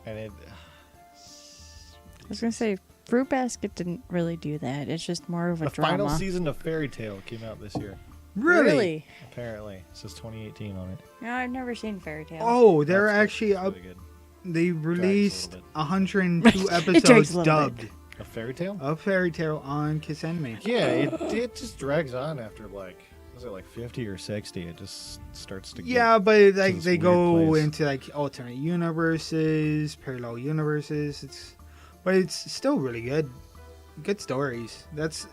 And it I was gonna say, Fruit Basket didn't really do that. It's just more of a the drama. final season of Fairy Tale came out this year. really? Apparently, it says 2018 on it. No, I've never seen Fairy Tale. Oh, they're That's actually really up. good. They released bit. 102 It drags episodes a little dubbed A Fairy Tale? of Fairy Tale on Kiss Anime. Yeah, it just drags on after like was it like 50 or 60? It just starts to get Yeah, but like this they weird go place. into like alternate universes, parallel universes. But it's still really good. Good stories. That's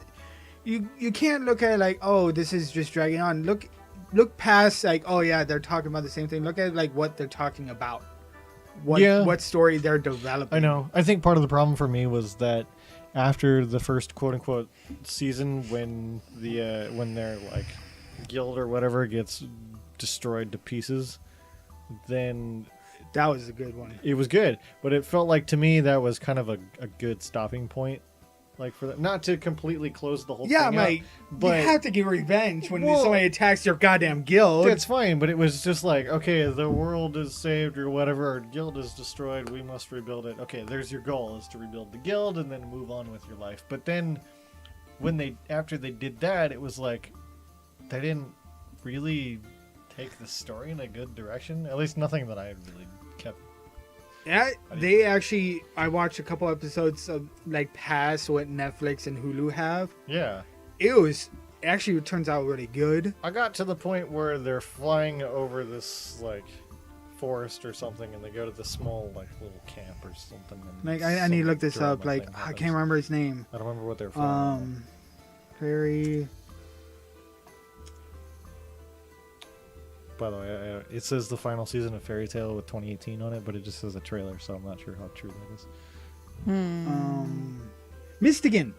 you can't look at it like, oh, this is just dragging on. Look past like, oh yeah, they're talking about the same thing. Look at like what they're talking about. What story they're developing. I know. I think part of the problem for me was that after the first quote unquote season, when their like guild or whatever gets destroyed to pieces, then That was a good one. it was good. But it felt like to me that was kind of a good stopping point, like for that, not to completely close the whole Yeah, thing like up, but you have to get revenge when Well, somebody attacks your goddamn guild. that's fine. But it was just like, okay, the world is saved or whatever, our guild is destroyed, we must rebuild it. Okay, there's your goal, is to rebuild the guild and then move on with your life. But then after they did that, it was like they didn't really take the story in a good direction. At least nothing that I really kept. Yeah, they actually. I watched a couple episodes of like past what Netflix and Hulu have. Yeah. It turns out really good. I got to the point where they're flying over this like forest or something, and they go to this small like little camp or something. And Like I need to some look this up. drama Like thing I happens. can't remember his name. I don't remember what they're flying. Very. By the way, it says the final season of Fairy Tale with 2018 on it, but it just says a trailer, so I'm not sure how true that is. Mystigan.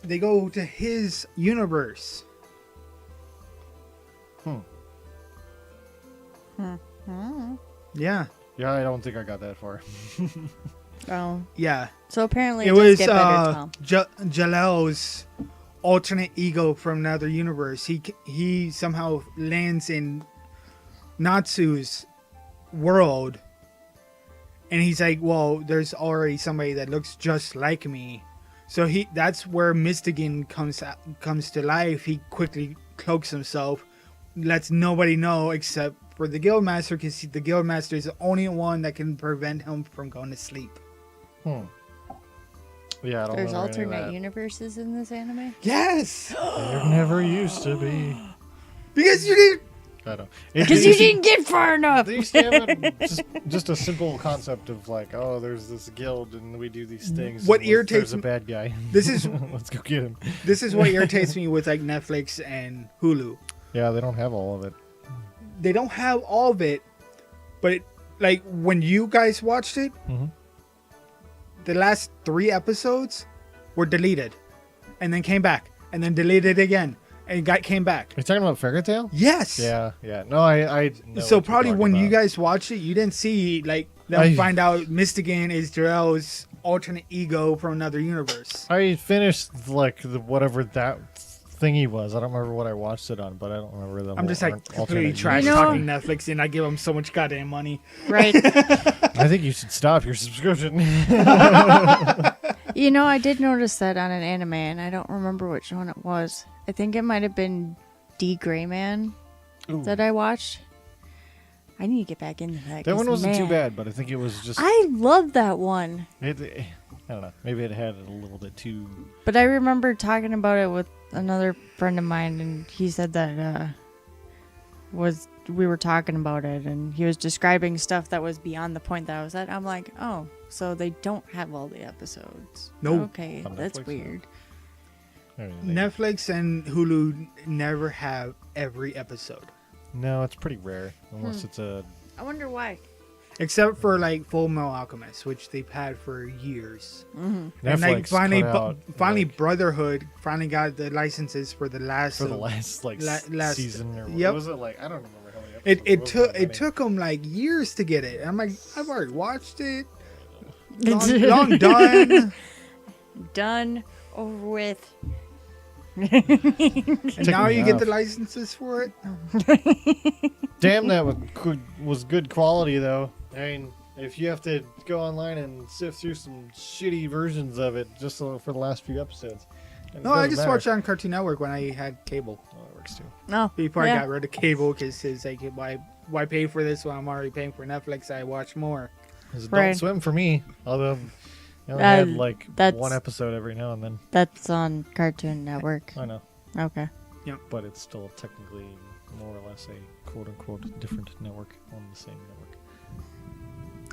They go to his universe. Yeah, Yeah, I don't think I got that far. Oh, yeah. so apparently It does was get better, Tom. Jalel's alternate ego from another universe. He somehow lands in Natsu's world, and he's like, "Well, there's already somebody that looks just like me." So that's where Mystigan comes to life. He quickly cloaks himself, lets nobody know except for the Guildmaster, because the Guildmaster is the only one that can prevent him from going to sleep. Yeah, I don't There's remember any of alternate that. universes in this anime? Yes, There never used to be. because you didn't. I don't. Because you didn't get far enough! They used to have just a simple concept of like, oh, there's this guild and we do these things. What and irritates There's a bad guy. This is Let's go get him. this is what irritates me with like Netflix and Hulu. Yeah, they don't have all of it. They don't have all of it, but like when you guys watched it, Mhm. the last 3 episodes were deleted, and then came back, and then deleted again, and came back. Are you talking about Fairy Tail? Yes. Yeah, yeah. No, I know So what you're probably talking when you about. guys watched it, you didn't see like them I- find out Mystigan is Jarell's alternate ego from another universe. I finished like whatever that thingy was. I don't remember what I watched it on, but I don't remember the. I'm just whole like completely alternate trash You know- talking Netflix, and I give them so much goddamn money. Right. I think you should stop your subscription. You know, I did notice that on an anime, and I don't remember which one it was. I think it might have been D. Gray Man that I watched. I need to get back into that. That 'cause, one wasn't too man, bad, but I think it was just. I love that one. I don't know. Maybe it had a little bit too. But I remember talking about it with another friend of mine, and he said that we were talking about it, and he was describing stuff that was beyond the point that I was at. I'm like, oh, so they don't have all the episodes. Nope. Okay, On that's Netflix, weird. Netflix and Hulu never have every episode, No, it's pretty rare unless it's a. I wonder why. except for like Full Metal Alchemist, which they've had for years. Mm-hmm. And like Netflix finally, cut out, finally, like, Brotherhood finally got the licenses for the last. for the last like last- season or what yep. was it like? I don't remember how many. It episodes it took them like years to get it. And I'm like, I've already watched it. Long, It's long done. done, over with. And now me you get off. the licenses for it. Damn, that was good quality though. I mean, if you have to go online and sift through some shitty versions of it just for the last few episodes. and it No, I doesn't just matter. watched it on Cartoon Network when I had cable. Oh, that works too. No. Before Yeah. I got rid of cable, because it's like, why pay for this when I'm already paying for Netflix? I watch more. It's Adult Right. Swim for me. Although I only Uh, had like that's- one episode every now and then. That's on Cartoon Network. I know, Okay. but it's still technically more or less a quote unquote different network on the same network.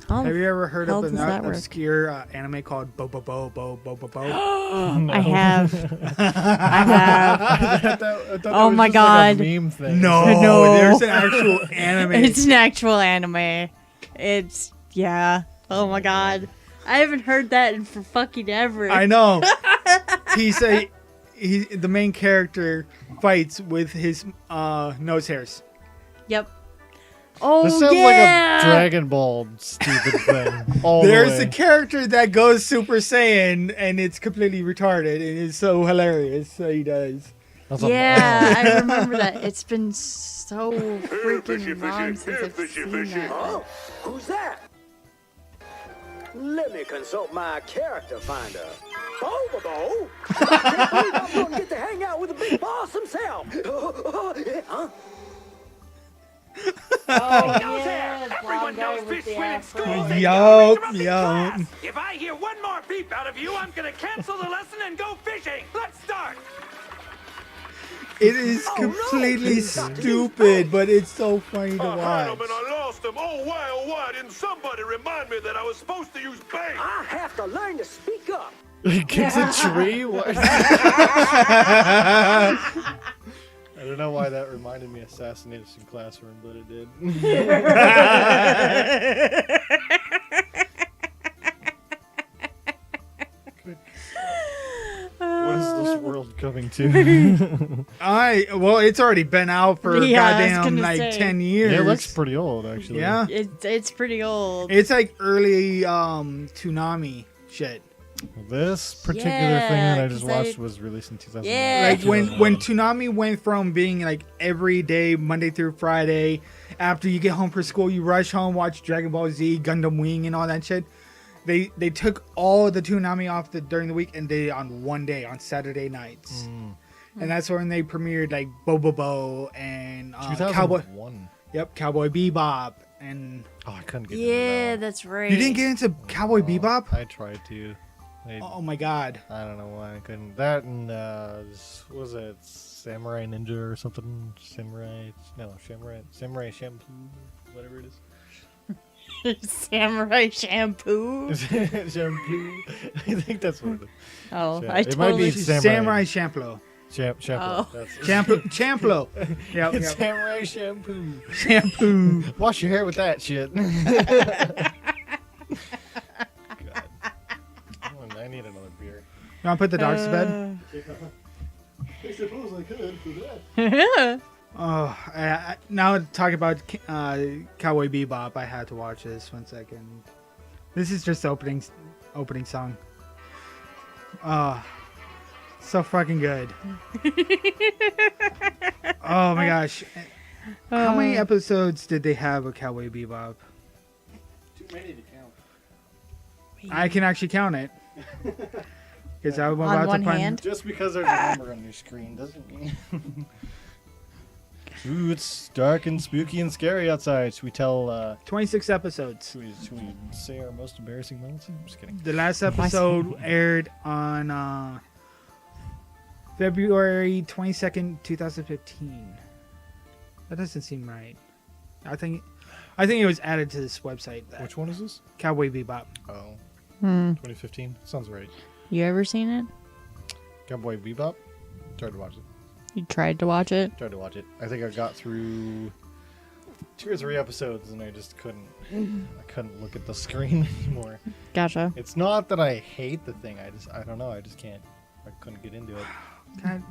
How Have you ever heard how of does an that work? obscure anime called Bo Bo Bo Bo Bo Bo Bo? I have. I have. Oh my Like God. a meme thing. No, No. there's an actual anime. It's an actual anime. It's yeah. Oh my god. I haven't heard that in for fucking ever. I know. The main character fights with his nose hairs. Yep. Oh This sounds yeah. like a Dragon Ball stupid thing. All the There's way. a character that goes Super Saiyan, and it's completely retarded, and it's so hilarious. So he does. That's a- Yeah, I remember that. It's been so freaking long since I've seen that. Oh, who's that? Let me consult my character finder. Bobo! Can't believe I'm gonna get to hang out with the big boss himself. Huh? Oh knows yeah, that. the blonde Everyone guy knows with fish the swim in afro. school. They Yup, don't interrupt in yup. class. If I hear one more beep out of you, I'm gonna cancel the lesson and go fishing. Let's start. It is Oh, no. completely stupid, but it's so funny to I had him watch. and I lost him. Oh, why, didn't somebody remind me that I was supposed to use bait? I have to learn to speak up. He kicks a tree. What? I don't know why that reminded me of Assassination Classroom, but it did. What is this world coming to? Well, it's already been out for Yeah, I was goddamn gonna like say. 10 years. Yeah, it looks pretty old, actually. Yeah. It's pretty old. It's like early Toonami shit. This particular Yeah, thing that I just 'cause I- watched was released in 2009. Yeah. Like when Toonami went from being like every day, Monday through Friday, after you get home from school, you rush home, watch Dragon Ball Z, Gundam Wing, and all that shit. They took all the Toonami off during the week and did it on one day on Saturday nights, and that's when they premiered like Bobobo and Cowboy. 2001. Yep, Cowboy Bebop, and Oh, I couldn't get Yeah, into that's right. you didn't get into Cowboy that one. Bebop. I tried to. Oh my god. I don't know why I couldn't. That and what was it Samurai Ninja or something? Samurai Shampoo, whatever it is. Samurai shampoo. Shampoo. I think that's what it is. Oh, Yeah, I it might totally. be Samurai Shampoo. Shampoo. Oh. Champlo. Yep, It's yep. Samurai Shampoo. Shampoo. Wash your hair with that shit. God. Oh, I need another beer. You want to put the dogs to bed? I suppose I could for that. Oh, now talking about Cowboy Bebop, I had to watch this. 1 second. This is just the opening song. So fucking good. Oh my gosh. How many episodes did they have of Cowboy Bebop? Too many to count. I can actually count it. Because I'm On about one to find. hand? Just because there's a number on your screen doesn't mean. Ooh, it's dark and spooky and scary outside. Should we tell? 26 episodes. Should we say our most embarrassing moments? I'm just kidding. The last episode aired on February 22nd, 2015. That doesn't seem right. I think it was added to this website. Which one is this? Cowboy Bebop. Oh, Hmm. 2015. Sounds right. You ever seen it? Cowboy Bebop. Tried to watch it. You tried to watch it? Tried to watch it. I think I got through 2 or 3 episodes and I just couldn't. I couldn't look at the screen anymore. Gotcha. It's not that I hate the thing. I don't know. I just can't. I couldn't get into it. God,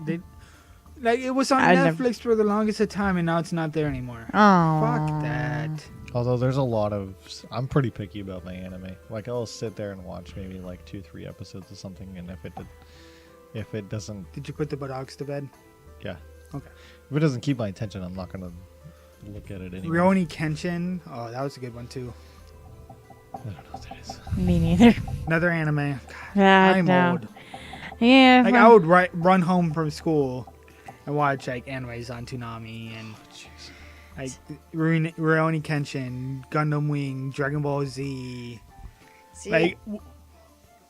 it was on I Netflix never- for the longest of time, and now it's not there anymore. Oh. Fuck that. Although there's a lot of, I'm pretty picky about my anime. Like I'll sit there and watch maybe like 2-3 episodes of something, and if it doesn't, Did you put the dogs to bed? yeah, Okay. if it doesn't keep my attention, I'm not gonna look at it anymore. Rurouni Kenshin. Oh, that was a good one too. I don't know what that is. Me neither. Another anime. I'm I'm old. Yeah. Like I would run home from school and watch like animes on Toonami and like Rurouni Kenshin, Gundam Wing, Dragon Ball Z. See, Like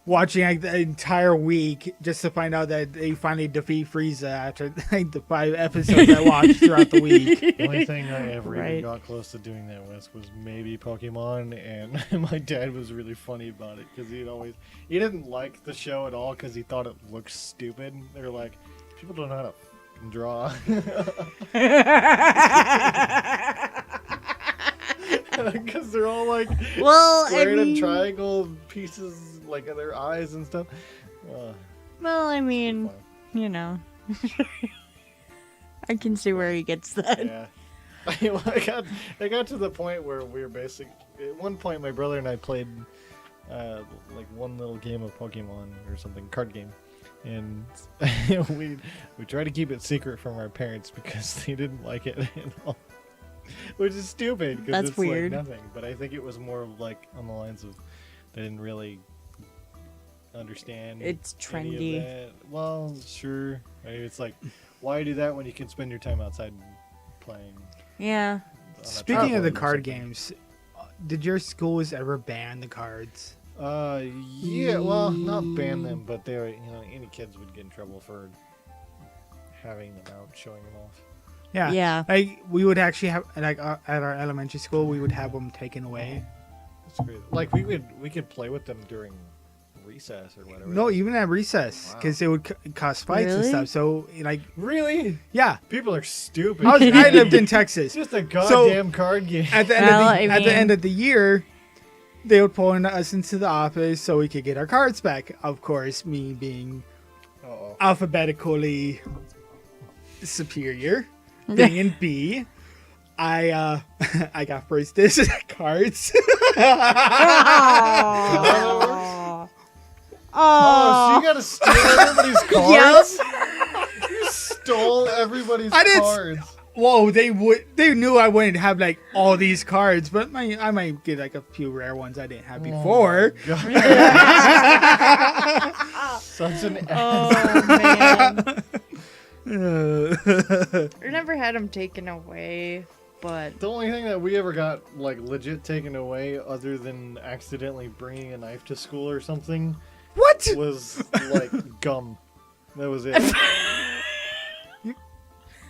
watching like the entire week just to find out that they finally defeat Frieza after like the 5 episodes I watched throughout the week. The only thing I ever even Right. got close to doing that with was maybe Pokemon, and my dad was really funny about it because he didn't like the show at all because he thought it looked stupid. They're like, people don't know how to fucking draw. Because they're all like well, I squared and mean, triangle pieces, like of their eyes and stuff. well, I mean, Fun. you know, I can see where he gets that. Yeah. I got to the point where we were at one point my brother and I played like one little game of Pokemon or something, card game. And we tried to keep it secret from our parents because they didn't like it at all. Which is stupid because That's it's weird. like nothing. But I think it was more of like on the lines of they didn't really understand. It's any of trendy. that. Well, sure. Maybe it's like, why do that when you can spend your time outside playing? Yeah. on a Speaking of the trampoline or card something? games, did your schools ever ban the cards? Yeah. Well, not ban them, but they, any kids would get in trouble for having them out, showing them off. Yeah. Yeah. Like we would actually have like at our elementary school, we would have them taken away. That's great. Like we could play with them during recess or whatever. No, even at recess, Wow. because it would cause fights and Really? stuff. So like, Really? yeah, People are stupid. I lived in Texas. It's just a goddamn card game. At the end Well, of I at the mean- end of the year, they would pull us into the office so we could get our cards back. Of course, me being Uh-oh. alphabetically superior, being in B, I got first edition cards. Oh, so you gotta steal everybody's cards? You stole everybody's I didn't- cards. Whoa, they knew I wouldn't have like all these cards, but I might get like a few rare ones I didn't have before. Such an Oh man. Uh, I never had them taken away, but The only thing that we ever got like legit taken away, other than accidentally bringing a knife to school or something, What? was like gum. That was it.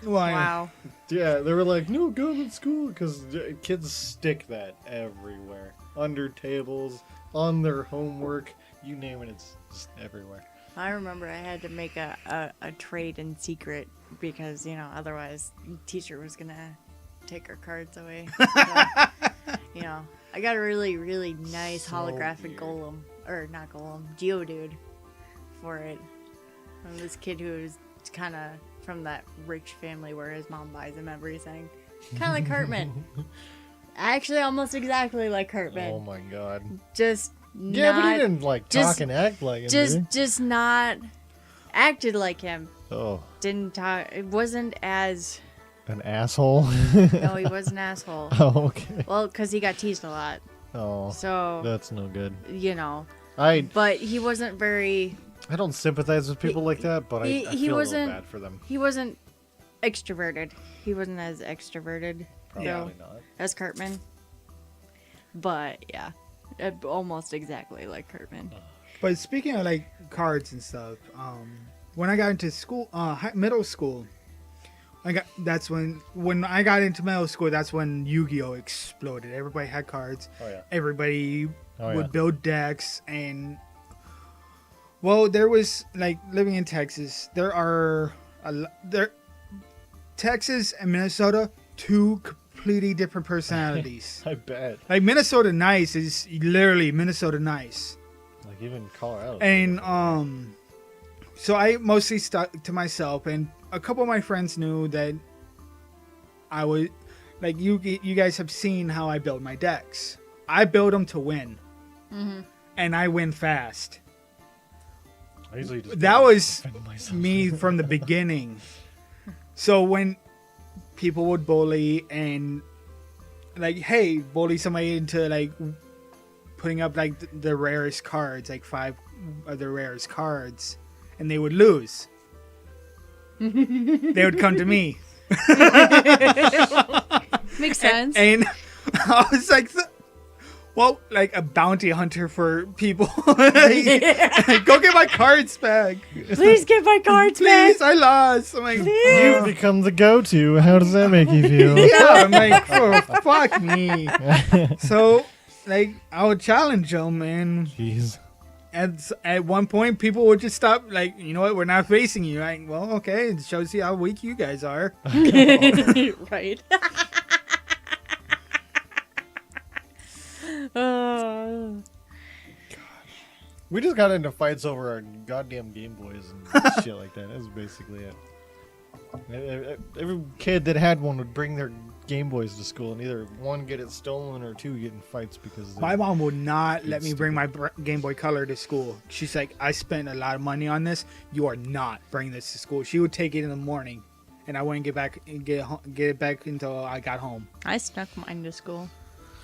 Why? Wow. Yeah, they were like, no gum in school because kids stick that everywhere, under tables, on their homework, you name it, it's just everywhere. I remember I had to make a trade in secret because, you know, otherwise the teacher was going to take our cards away. So, you know, I got a really, really nice So holographic weird. golem, or not golem, Geodude for it. From this kid who was kind of from that rich family where his mom buys him everything. Kind of like Cartman. Actually, almost exactly like Cartman. Oh my god. Just Yeah, not, but he didn't like just- talk and act like him, did he? just not acted like him. Oh, Didn't talk. It wasn't as. an asshole. No, he was an asshole. Oh, okay. Well, because he got teased a lot. Oh, So, that's no good. you know. I But he wasn't very. don't sympathize with people like that, but he I feel a little wasn't- bad for them. He wasn't extroverted. He wasn't as extroverted Probably though, not. as Cartman. But yeah, almost exactly like Cartman. But speaking of like cards and stuff, when I got into school, middle school, that's when I got into middle school. That's when Yu-Gi-Oh exploded. Everybody had cards. Oh yeah. Everybody Oh, would yeah. build decks, and well, there was like living in Texas. Texas and Minnesota, two completely different personalities. I bet. Like Minnesota Nice is literally Minnesota Nice. Like even Colorado. And so I mostly stuck to myself, and a couple of my friends knew that I would, like, you guys have seen how I build my decks. I build them to win, and I win fast. I usually just That was defend myself. me from the beginning. So when people would bully and like, hey, bully somebody into like putting up like the rarest cards, like 5 of the rarest cards, and they would lose. They would come to me. Makes sense. And I was like, well, like a bounty hunter for people. Go get my cards back. Please get my cards back. Please, I lost. I'm like, You've become the go-to. How does that make you feel? yeah, I'm like, oh, fuck me. So, like, I would challenge them, and Jeez. at one point, people would just stop, like, you know what, we're not facing you. Like, well, okay, it shows you how weak you guys are. Right. We just got into fights over our goddamn Game Boys and shit like that. That's basically it. Every kid that had one would bring their Game Boys to school, and either one get it stolen or two get in fights because My mom would not let me bring my Game Boy Color to school. She's like, I spent a lot of money on this. You are not bringing this to school. She would take it in the morning, and I wouldn't get it back until I got home. I snuck mine to school.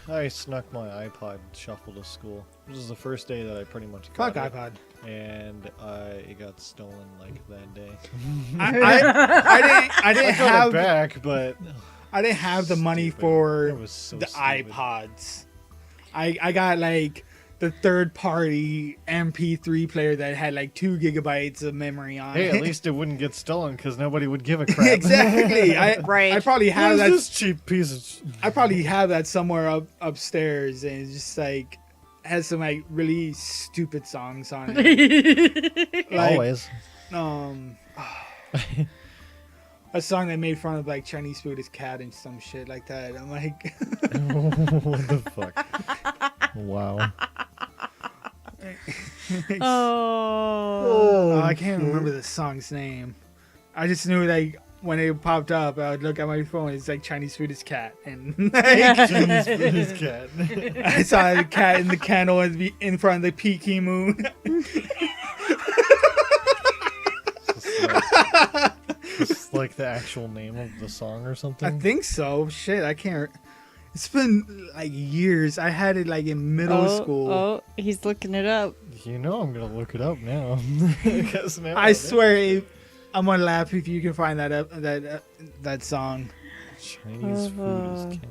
I snuck my iPod Shuffle to school. This was the first day that I pretty much Fuck got it, iPod. and it got stolen like that day. I didn't I got have it back, but I didn't have the money Stupid. for That was so the stupid. iPods. I got like the third party MP3 player that had like 2 gigabytes of memory on hey, it. at least it wouldn't get stolen because nobody would give a crap. Exactly. Right. I probably What have is that. this cheap piece of? I probably have that somewhere upstairs, and it's just like has some like really stupid songs on it. Like, Always. A song that made fun of like Chinese food is cat and some shit like that. I'm like, What the fuck? Wow. Oh. I can't remember the song's name. I just knew like when it popped up, I would look at my phone. It's like Chinese food is cat, and like, Chinese food is cat. I saw the cat in the candle in front of the Peking moon. It's like the actual name of the song or I something. think so. Shit, I can't. It's been like years. I had it like in middle school. Oh, he's looking it up. You know I'm gonna look it up now. 'Cause now I swear, I'm gonna laugh if you can find that song. Chinese food is cat.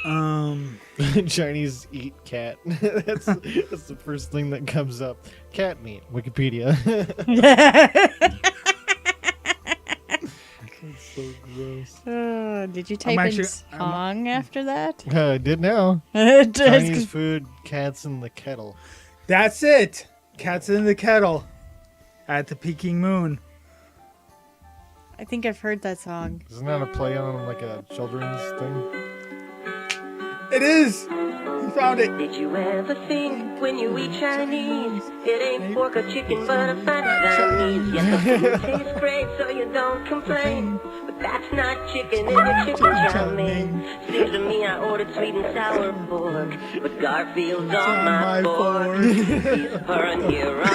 Chinese eat cat. That's the first thing that comes up. Cat meat. Wikipedia. That's so gross. Did you type in song after that? I did now. It Chinese food, cats in the kettle. That's it. Cats in the kettle. At the Peking Moon. I think I've heard that song. Isn't that a play on like a children's thing? It is. You found it. Did you ever think when you eat Chinese, it ain't pork or chicken but a fat Chinese? Yes, the food tastes great, so you don't complain. But that's not chicken in a chicken chow mein. Seems to me I ordered sweet and sour pork, but Garfield's on my board. He's purring here on my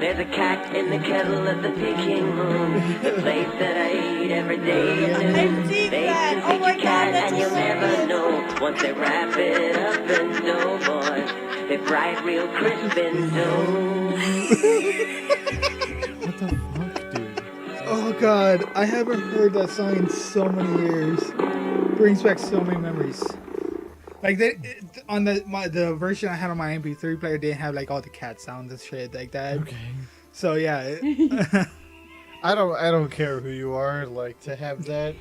There's a cat in the kettle at the Peking Moon, the place that I eat every day at noon. I've seen They that. can Oh feed my your God, cat that's and you'll never hilarious. know. Once they wrap it up in dough, boys, they fry it real crisp in dough. What the fuck, dude? Oh god, I haven't heard that song in so many years. Brings back so many memories. Like on the version I had on my MP3 player didn't have like all the cat sounds and shit like that. Okay. So yeah. I don't care who you are. Like to have that,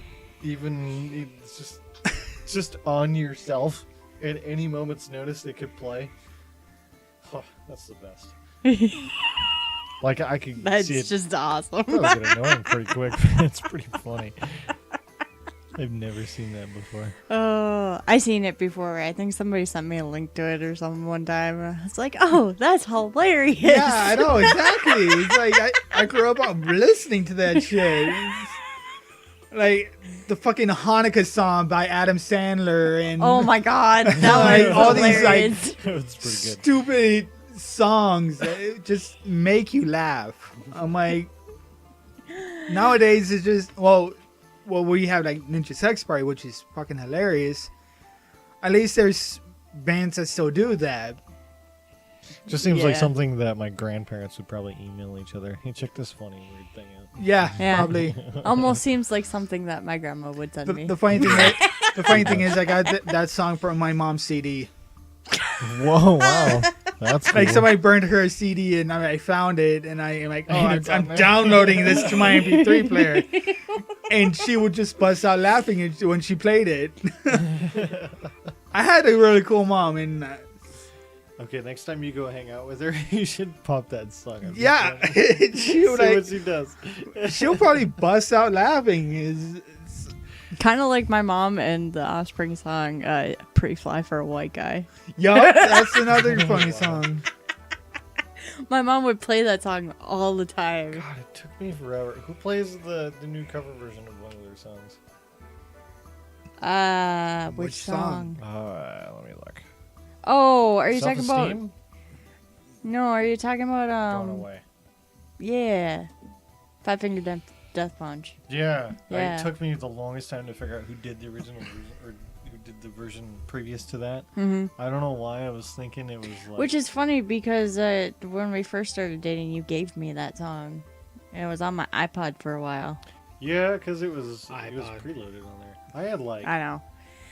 even it's just on yourself at any moment's notice it could play. Oh, that's the best. Like I could That's see it. just awesome. Probably get annoying pretty quick. But it's pretty funny. I've never seen that before. Oh, I seen it before. I think somebody sent me a link to it or something one time. It's like, oh, that's hilarious. Yeah, I know exactly. It's like I grew up listening to that shit. It's like the fucking Hanukkah song by Adam Sandler and Oh my god, that Like, was all these, hilarious. like, It's pretty good. stupid songs that just make you laugh. I'm like, nowadays it's just well, we have like Ninja Sex Party, which is fucking hilarious. At least there's bands that still do that. Just seems like Yeah. something that my grandparents would probably email each other. Hey, check this funny weird thing out. Yeah, Yeah. probably. Almost seems like something that my grandma would send me. The funny thing is, I got that song from my mom's CD. Whoa! Wow, that's cool. Like somebody burned her CD, and I found it, and I'm like, oh, And I'm it's on there. downloading this to my MP3 player, and she would just bust out laughing when she played it. I had a really cool mom, and Okay, next time you go hang out with her, you should pop that song. up. yeah, See she would, what like, she does. she'll probably bust out laughing. Kind of like my mom and the Offspring song, Pretty Fly for a White Guy. Yup, that's another funny song. My mom would play that song all the time. God, it took me forever. Who plays the new cover version of one of their songs? Which Which song? song? Let me look. Oh, are you talking about? Self-Esteem? No, are you talking about Gone Away. Yeah, Five Finger Death Punch. Yeah. Yeah. It took me the longest time to figure out who did the original version or who did the version previous to that. Mm-hmm. I don't know why I was thinking it was like. Which is funny because when we first started dating, you gave me that song. And it was on my iPod for a while. Yeah, because it was iPod. preloaded on there. I had like. I know.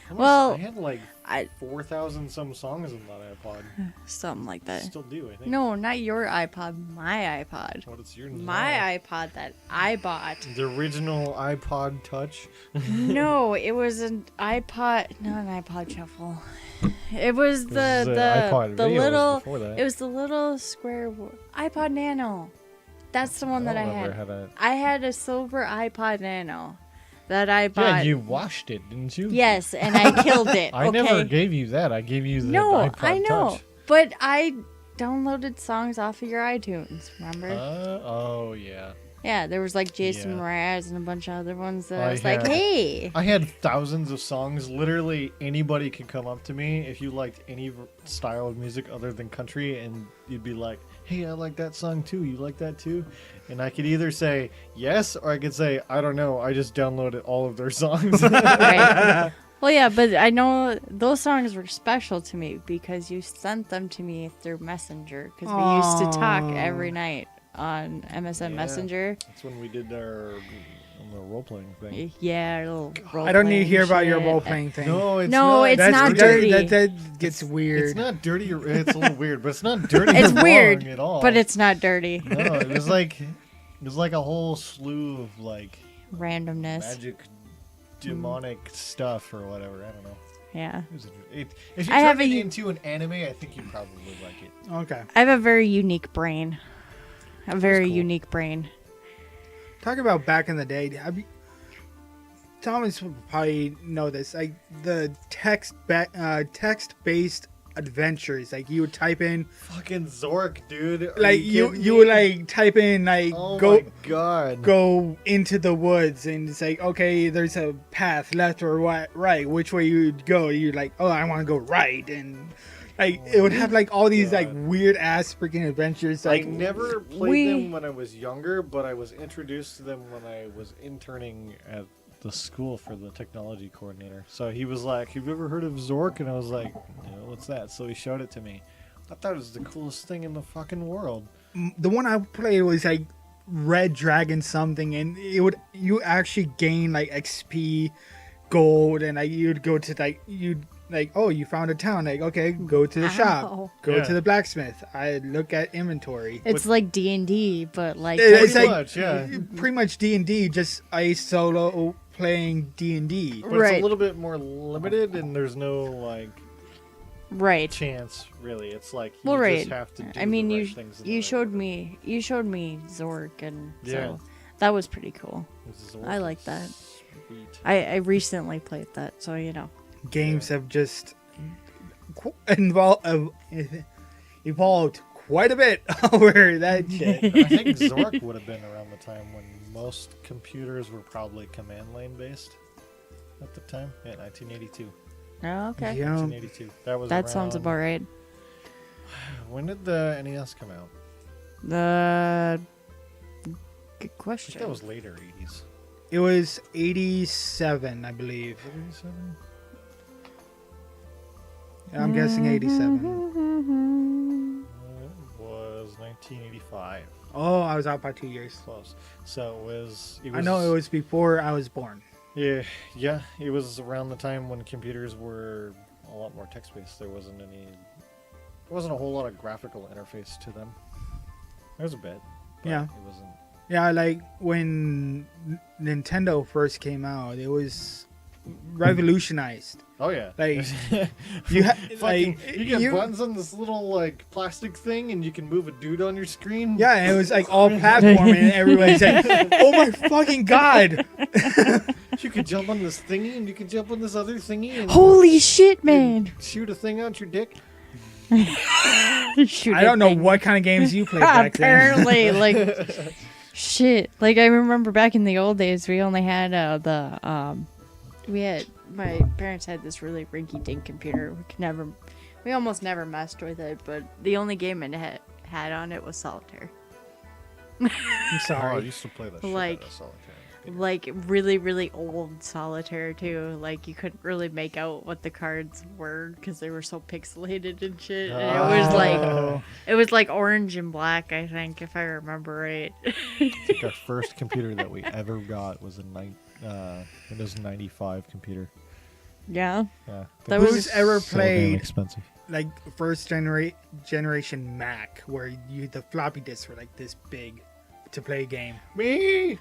I had like I 4,000 some songs on that iPod. something like that. Still do, I think. No, not your iPod. My iPod. What is your My iPod that I bought. The original iPod Touch. No, it was an iPod. Not an iPod Shuffle. It was the iPod the Video was little. before that. It was the little square iPod Nano. That's the one that I never had. I had a silver iPod Nano that I bought. Yeah, you washed it, didn't you? Yes, and I killed it. I okay? never gave you that. I gave you the No, iPod I know, Touch. but I downloaded songs off of your iTunes. Remember? Oh yeah. Yeah, there was like Jason Yeah. Mraz and a bunch of other ones that I I was like, had- hey. I had thousands of songs. Literally anybody could come up to me if you liked any style of music other than country, and you'd be like, "Hey, I like that song too. You like that too?" And I could either say yes, or I could say, "I don't know. I just downloaded all of their songs." Right. Well, yeah, but I know those songs were special to me because you sent them to me through Messenger because we used to talk every night on MSN Yeah. Messenger. That's when we did our the role playing thing. Yeah, a little role I don't need to playing hear about your shit. role playing thing. No, it's No, not. it's That's not dirty. dirty. That gets weird. It's not dirty. It's a little weird, but it's not dirty. It's or weird, wrong at all. but it's not dirty. no. It was like a whole slew of like Randomness. magic, demonic stuff or whatever. I don't know. Yeah. It was if you I have turned it a- into an anime, I think you probably would like it. Okay. I have a very unique brain. A very cool. unique brain. Talk about back in the day. Thomas would probably know this. Like the text-based adventures. Like you would type in, Fucking Zork, dude. Are like you you would like type in like Oh go my god. go into the woods, and it's like, okay, there's a path left or right. Which way you'd go? You're like, oh, I want to go right, and like it would have like all these like God. weird ass freaking adventures. I Like never played we- them when I was younger, but I was introduced to them when I was interning at the school for the technology coordinator. So he was like, "Have you ever heard of Zork?" And I was like, "No, what's that?" So he showed it to me. I thought it was the coolest thing in the fucking world. the one I played was like Red Dragon something, and you actually gain like XP, gold, and like you'd go to oh, you found a town, like okay, go to the Ow. shop, go Yeah. to the blacksmith. I look at inventory. It's like D&D, but like It's Pretty like much, yeah. pretty much D&D, just a solo playing D&D. But it's Right. a little bit more limited, and there's no like right. chance really. It's like you Well, right. just have to do I mean, the right things. in the you right showed order. me Zork, and Yeah. so that was pretty cool. Zork I like is that. Sweet. I recently played that, so you know. Games have just evolved quite a bit over that shit. I think Zork would have been around the time when most computers were probably command lane based at the time. Yeah, 1982. Oh, okay. Yeah. 1982. That was That sounds around- about right. When did the NES come out? Good I think question. that was later 80s. It was 87, I believe. 87? I'm guessing 87. It was 1985. Oh, I was out by 2 years. Close. So it was. I know it was before I was born. Yeah, yeah. It was around the time when computers were a lot more text-based. There wasn't a whole lot of graphical interface to them. There was a bit. But Yeah. It wasn't. Yeah, like when Nintendo first came out, it was revolutionized. Oh yeah. Like you Fucking, like you get buttons on this little like plastic thing, and you can move a dude on your screen. yeah, and it was like all platforming, and everybody's like, "Oh my fucking god!" You could jump on this thingy, and you could jump on this other thingy, and Holy shit, man! shoot a thing out your dick. Shoot I a don't know thing. what kind of games you played back then. Apparently, like shit. Like I remember back in the old days, we only had my parents had this really rinky-dink computer. We almost never messed with it, but the only game it had on it was solitaire. I'm Oh, I sorry. used to play that shit Like- out of solitaire. Like really, really old solitaire too. Like you couldn't really make out what the cards were because they were so pixelated and shit. And Oh. it was like orange and black, I think, if I remember right. I think our first computer that we ever got was a Windows 95 computer. Yeah, Yeah. that Who's was ever So damn played expensive. like first generation Mac, where the floppy disks were like this big to play a game? Me?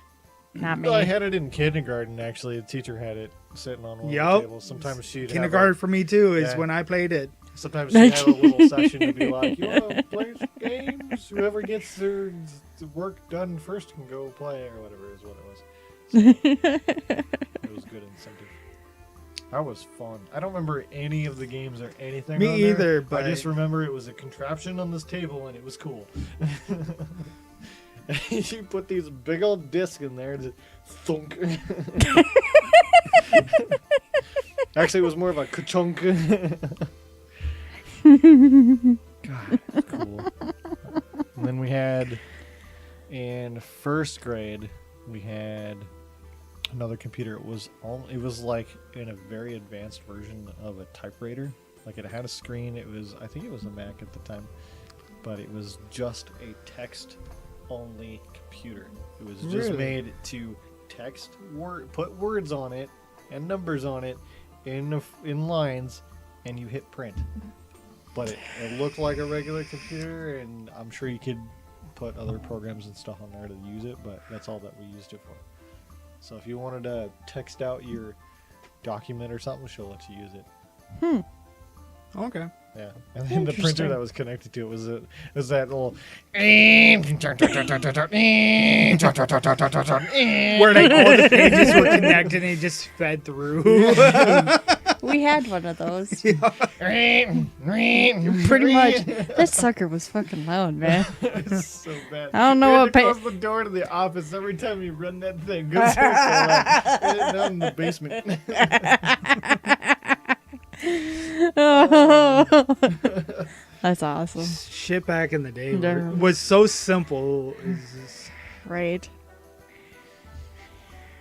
not me. I had it in kindergarten, actually. The teacher had it sitting on one of the Yup. tables. Sometimes she'd Kindergarten for me too is Yeah. when I played it. Sometimes she'd have a little session to be like, you want to play some games? Whoever gets their work done first can go play, or whatever is what it was. So, it was good incentive. That was fun. I don't remember any of the games or anything. Me on there. either, but- I just remember it was a contraption on this table and it was cool. You put these big old discs in there and just thunk. Actually, it was more of a ka-chunk. God, it's cool. And then we had, in first grade, we had another computer. It was like in a very advanced version of a typewriter. Like it had a screen. I think it was a Mac at the time, but it was just a text-only computer. It was just Really? made to put words on it and numbers on it in lines, and you hit print. But it looked like a regular computer, and I'm sure you could put other programs and stuff on there to use it, but that's all that we used it for. So if you wanted to text out your document or something, she'll let you use it. Okay. Yeah, and then the printer that was connected to it was that little Where like all the pages were connected and it just fed through. We had one of those. Pretty much. That sucker was fucking loud, man. It's so bad. I don't know what close the door to the office every time you run that thing. Goes so loud. Down in the basement. That's awesome. Shit back in the day Yeah. was so simple. It's just, Right.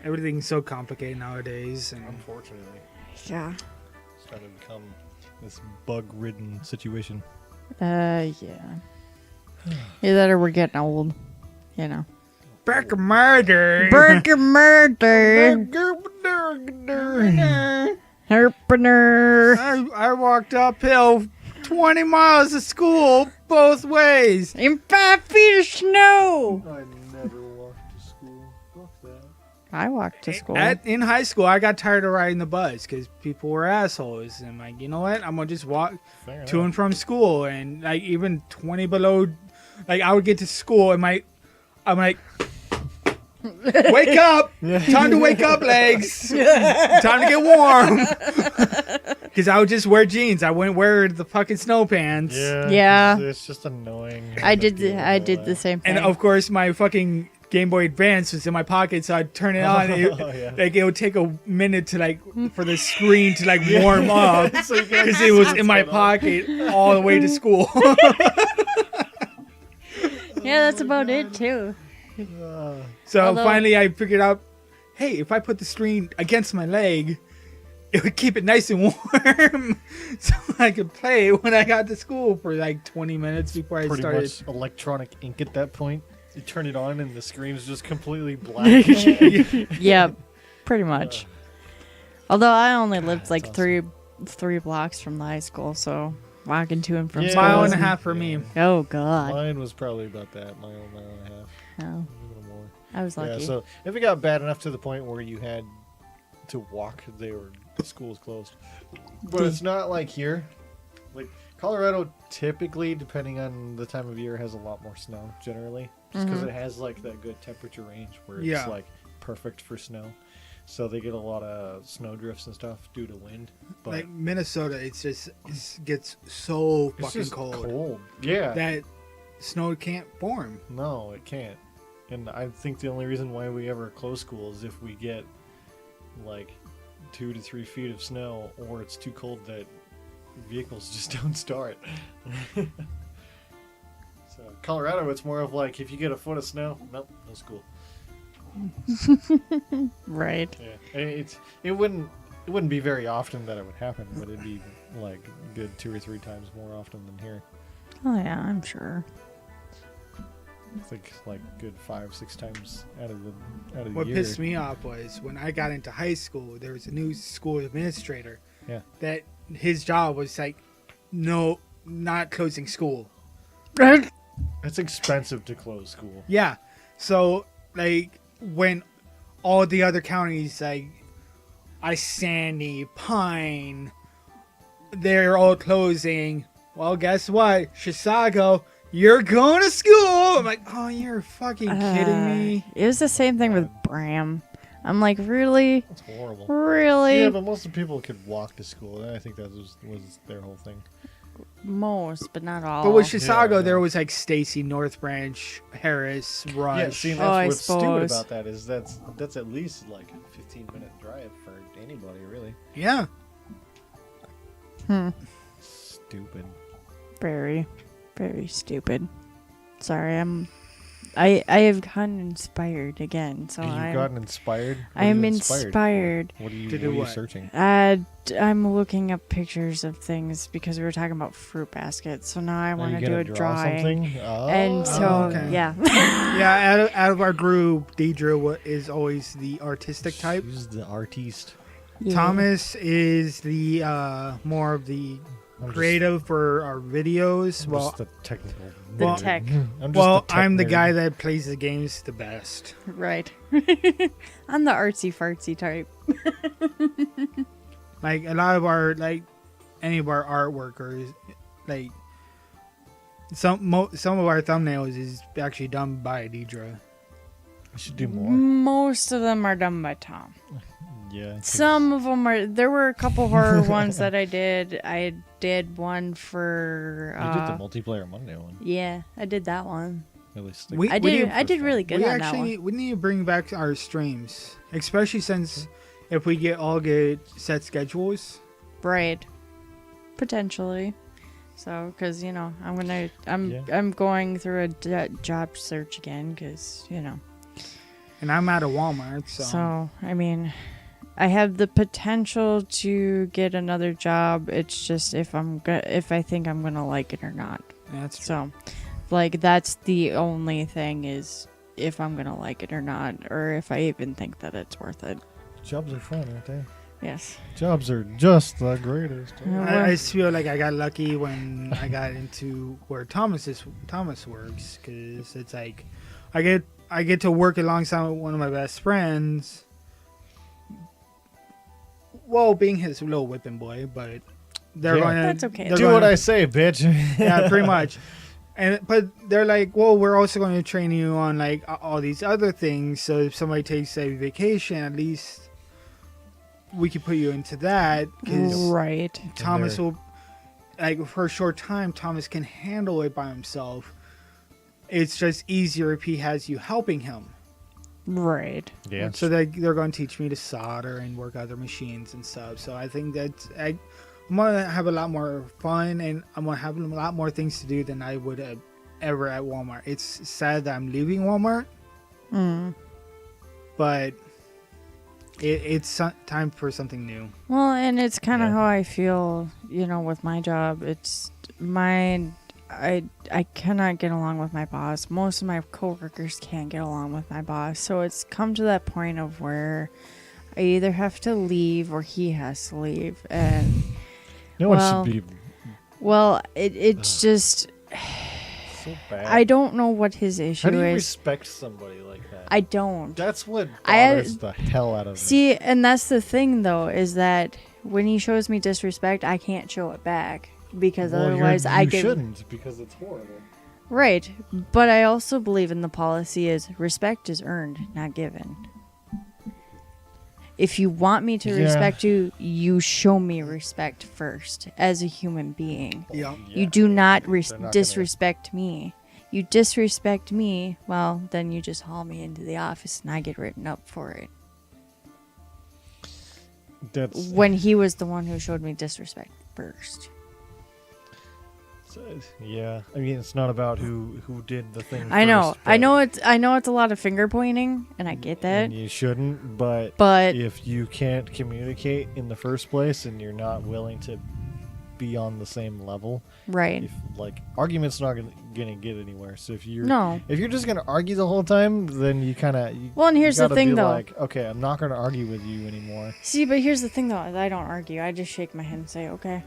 everything's so complicated nowadays. And Unfortunately, Yeah. it's starting to become this bug-ridden situation. Yeah. Either that or we're getting old. You know. Burger murder. Burger murder. Herpener. I walked uphill 20 miles to school both ways. In 5 feet of snow. I never walked to school. Fuck that. I walked to school. In high school, I got tired of riding the bus because people were assholes. And I'm like, you know what? I'm going to just walk Fair to enough. and from school. And like even 20 below, like I would get to school and I'm like, wake up! Time to wake up, legs! Time to get warm! Because I would just wear jeans. I wouldn't wear the fucking snow pants. Yeah. It's just annoying. I did the same thing. And of course, my fucking Game Boy Advance was in my pocket, so I'd turn it on. And like it would take a minute to like for the screen to like warm up because it was in my pocket all the way to school. Yeah, that's about it too. So Although- finally, I figured out, hey, if I put the screen against my leg, it would keep it nice and warm, so I could play when I got to school for like 20 minutes before I Pretty started. much electronic ink at that point. You turn it on and the screen's just completely black. Yeah, pretty much. Although I only lived like awesome. three blocks from the high school, so walking to and from Yeah. school. Mile and a wasn't- half for me. Oh God. Mine was probably about that, mile and a half. No, A little more. I was lucky. Yeah, so if it got bad enough to the point where you had to walk, the school's closed. But it's not like here. Like Colorado, typically, depending on the time of year, has a lot more snow generally, just because it has like that good temperature range where it's Yeah. like perfect for snow. So they get a lot of snow drifts and stuff due to wind. But Like Minnesota, it gets so it's fucking just cold Yeah. that snow can't form. No, it can't. And I think the only reason why we ever close school is if we get like 2 to 3 feet of snow, or it's too cold that vehicles just don't start. So Colorado, it's more of like if you get a foot of snow, nope, no school. Right. Yeah, it wouldn't be very often that it would happen, but it'd be like good 2 or 3 times more often than here. Oh yeah, I'm sure. I think like good 5-6 times out of the What year. pissed me off was when I got into high school, there was a new school administrator. Yeah. That his job was like, no, not closing school. It's expensive to close school. Yeah. So like when all the other counties like Sandy, Pine, they're all closing. Well, guess what? Chisago, you're going to school. I'm like, oh, you're fucking kidding me. It was the same thing with Bram. I'm like, really? It's horrible. Really? Yeah, but most of the people could walk to school, and I think that was their whole thing. Most, but not all. But with Chisago, Yeah, there yeah. was like Stacy, North Branch, Harris, Rush. Yeah, see, and Oh, I that's what's stupid suppose. about that is that's at least like a 15-minute drive for anybody, really. Yeah. Stupid. Very, very stupid. Sorry, I'm I have gotten inspired again. So You've gotten inspired? What I are am you inspired. for? What are you, To do what are you what? searching? I'm looking up pictures of things because we were talking about fruit baskets. So now I Are want you to do gonna a draw drawing. something? Oh. And so, okay. yeah. Yeah, out of our group, Deidre is always the artistic type. She's the artiste. Yeah. Thomas is the more of the I'm creative for our videos. Just, Well, just the technical. The well, tech. I'm just I'm the nerd. guy that plays the games the best. Right. I'm the artsy fartsy type. Like a lot of our any of our artwork or like some of our thumbnails is actually done by Deidre. I should do more. Most of them are done by Tom. Yeah. 'cause Some of them are. There were a couple horror ones that I did. I did one for. You did the multiplayer Monday one. Yeah, I did that one. At least. I did really good We on that actually one. we need to bring back our streams, especially since if we get all good set schedules. Right. Potentially. So, because Yeah. I'm going through a job search again, because And I'm at a Walmart, So, I mean, I have the potential to get another job. It's just if I think I'm gonna like it or not. that's true. So, like, that's the only thing is if I'm gonna like it or not, or if I even think that it's worth it. Jobs are fun, aren't they? Yes. Jobs are just the greatest. I just feel like I got lucky when I got into where Thomas works, because it's like I get to work alongside one of my best friends. Well, being his little whipping boy, but they're Yeah. going to That's okay. they're Do gonna- what I say, bitch. yeah, pretty much. But they're like, well, we're also going to train you on like all these other things. So if somebody takes a vacation, at least we could put you into that. Because Right. Thomas there. will, like, for a short time, Thomas can handle it by himself. It's just easier if he has you helping him. Right. Yeah. So they're going to teach me to solder and work other machines and stuff. So I think that I'm going to have a lot more fun, and I'm going to have a lot more things to do than I would have ever at Walmart. It's sad that I'm leaving Walmart, but it's time for something new. Well, and it's kind of Yeah. how I feel, with my job. It's I cannot get along with my boss. Most of my coworkers can't get along with my boss. So it's come to that point of where I either have to leave or he has to leave. And No one well, should be it's just so bad. I don't know what his issue How do you is. respect somebody like that? I don't. That's what I- bothers the hell out of me. See, and that's the thing though, is that when he shows me disrespect, I can't show it back because Well, otherwise you I get shouldn't because it's horrible. right. But I also believe in the policy is respect is earned, not given. If you want me to Yeah. respect you, you show me respect first as a human being. Yeah. You do not They're not gonna- disrespect me. You disrespect me, well, then you just haul me into the office and I get written up for it. That's When he was the one who showed me disrespect first. yeah. I mean, it's not about who did the thing. I know. first, I but- know it's a lot of finger pointing and I get that. And you shouldn't, but if you can't communicate in the first place and you're not willing to be on the same level, right. if like arguments not gonna get anywhere. So if you're No. if you're just gonna argue the whole time, then you kind of Well, and here's the thing, though. Like, okay, I'm not gonna argue with you anymore. See, but here's the thing though, is I don't argue. I just shake my head and say, "Okay."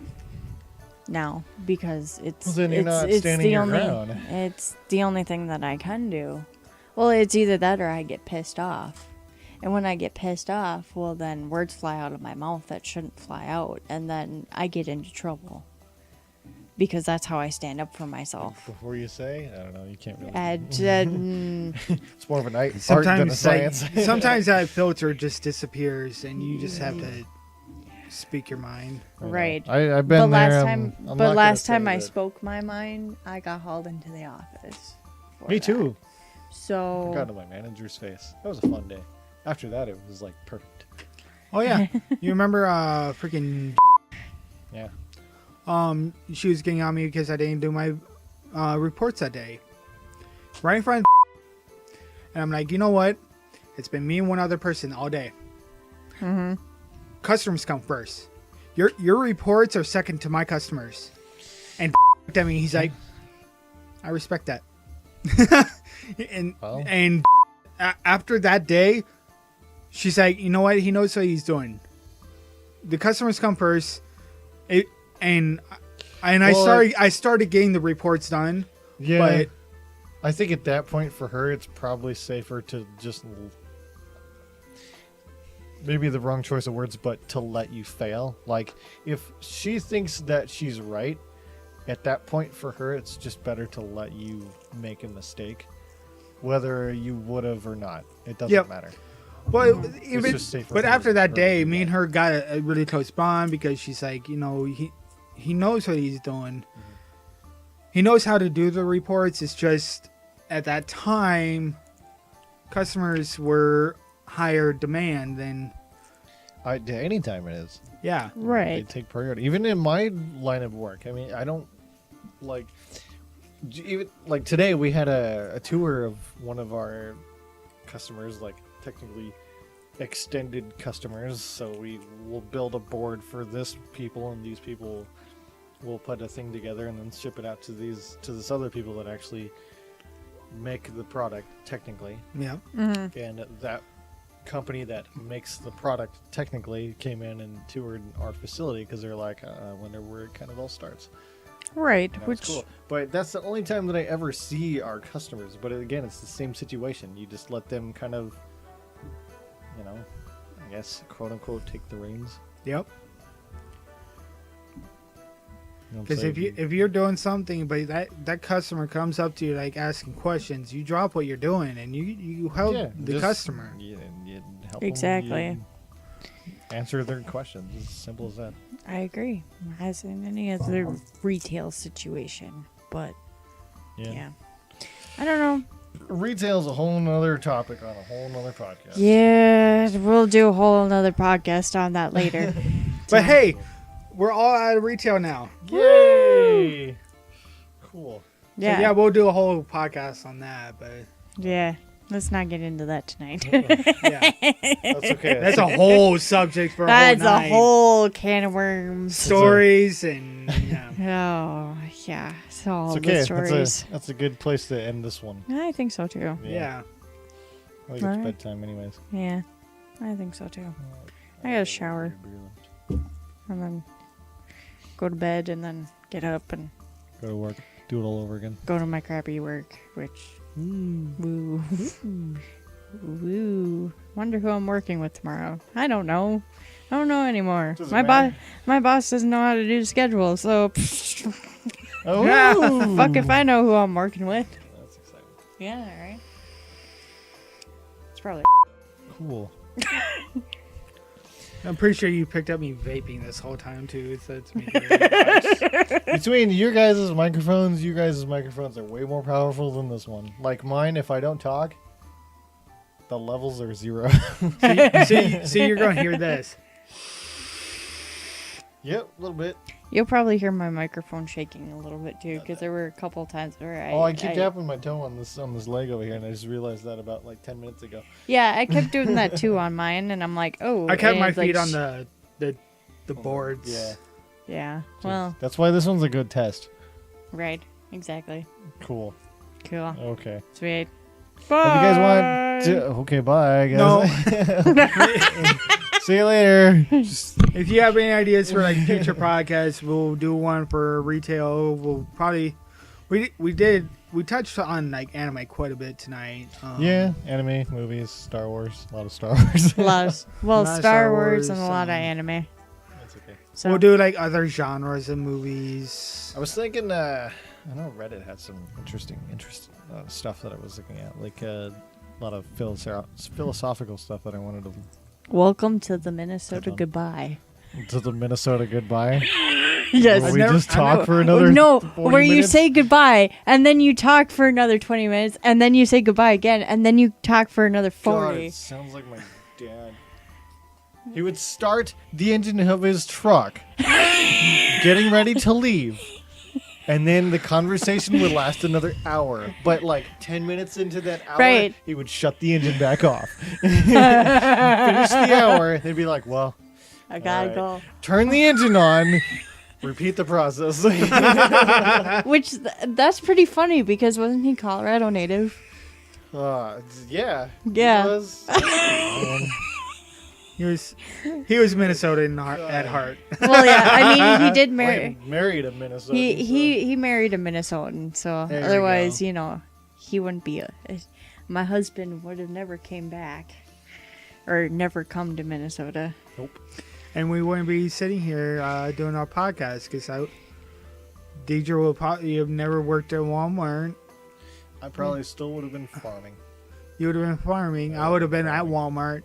Now, because it's Well, then you're not it's standing the your only ground. it's the only thing that I can do. Well, it's either that or I get pissed off. And when I get pissed off, well then words fly out of my mouth that shouldn't fly out, and then I get into trouble. Because that's how I stand up for myself. Before you say, I don't know, you can't really. It's more of an art than a Sometimes, science. sometimes that filter just disappears, and you just have to speak your mind. I know. Right. I've been But there. last time I spoke my mind, I got hauled into the office. for Me that. too. So I got to my manager's face. That was a fun day. After that, it was like perfect. Oh yeah, you remember freaking Yeah. she was getting on me because I didn't do my reports that day. Right in front And I'm like, you know what? It's been me and one other person all day. Customers come first. Your reports are second to my customers. And at me, he's like, I respect that. and after that day, she's like, you know what? He knows what he's doing. The customers come first. I started getting the reports done. Yeah. But I think at that point for her, it's probably safer to just, maybe the wrong choice of words, but to let you fail. Like, if she thinks that she's right, at that point for her, it's just better to let you make a mistake, whether you would have or not. It doesn't matter. But But after that day, me and her got a really close bond because she's like, you know, he knows what he's doing. He knows how to do the reports. It's just at that time, customers were higher demand than. Anytime it is. Yeah. Right. They take priority. Even in my line of work, I mean, I don't even today we had a tour of one of our customers, like technically extended customers. So we will build a board for this people, and these people will put a thing together and then ship it out to this other people that actually make the product technically. Yeah. And that company that makes the product technically came in and toured our facility because they're like, I wonder where it kind of all starts. Right. Which cool. But that's the only time that I ever see our customers. But again, it's the same situation. You just let them kind of, I guess, quote unquote, take the reins. Yep. Because if you're doing something, but that customer comes up to you like asking questions, you drop what you're doing and you help the customer. You help exactly. them, answer their questions. It's as simple as that. I agree. As in any other retail situation, but yeah. I don't know. Retail's a whole nother topic on a whole nother podcast. Yeah, we'll do a whole nother podcast on that later. But hey, we're all out of retail now. Yay! Cool. Yeah. So yeah, we'll do a whole podcast on that, but yeah, let's not get into that tonight. yeah, that's okay. That's a whole subject for That's a whole night. a whole can of worms. Stories and Oh yeah, so all it's okay. the stories. That's a good place to end this one. I think so too. Yeah. I think it's bedtime, anyways. Yeah, I think so too. I gotta shower and then go to bed and then get up and go to work, do it all over again. Go to my crappy work, which woo. Woo. Wonder who I'm working with tomorrow. I don't know. I don't know anymore. My boss doesn't know how to do the schedule, so fuck if I know who I'm working with. That's exciting. Yeah, right. It's probably cool. I'm pretty sure you picked up me vaping this whole time too. So it's me really Between your guys' microphones are way more powerful than this one. Like mine, if I don't talk, the levels are 0. See, you're gonna hear this. Yep, a little bit. You'll probably hear my microphone shaking a little bit too, because there were a couple times where I keep tapping my toe on this leg over here, and I just realized that about like 10 minutes ago. Yeah, I kept doing that too on mine, and I'm like, oh. I kept my feet on the boards. Yeah. Yeah. Well. That's why this one's a good test. Right. Exactly. Cool. Okay. Sweet. Bye. If you guys want to, okay, bye, guys. No. See you later. If you have any ideas for like future podcasts, we'll do one for retail. We'll probably we touched on like anime quite a bit tonight. Yeah, anime, movies, Star Wars, a lot of Star Wars. Star Wars and a lot of anime. That's okay. So we'll do like other genres of movies. I was thinking, I know Reddit had some interesting stuff that I was looking at, like a lot of philosophical stuff that I wanted to. Welcome to the Minnesota Goodbye. To the Minnesota Goodbye. Yes. Where we just talk for another 40 where you minutes? say goodbye and then you talk for another 20 minutes and then you say goodbye again and then you talk for another 40. God, it sounds like my dad. He would start the engine of his truck, getting ready to leave, And then the conversation would last another hour. But like 10 minutes into that hour, Right. he would shut the engine back off. Finish the hour. They'd be like, well, I gotta all right. Turn the engine on. Repeat the process. go. Which that's pretty funny because wasn't he Colorado native? Yeah. Yeah. He was. He was Minnesotan at heart. Well, yeah. I mean, he did marry. Married a Minnesota. He married a Minnesotan, so There you otherwise, go. you know, he wouldn't be my husband would have never came back or never come to Minnesota. Nope. And we wouldn't be sitting here doing our podcast because Deidre will probably have never worked at Walmart. I probably still would have been farming. You would have been farming. I would have been at Walmart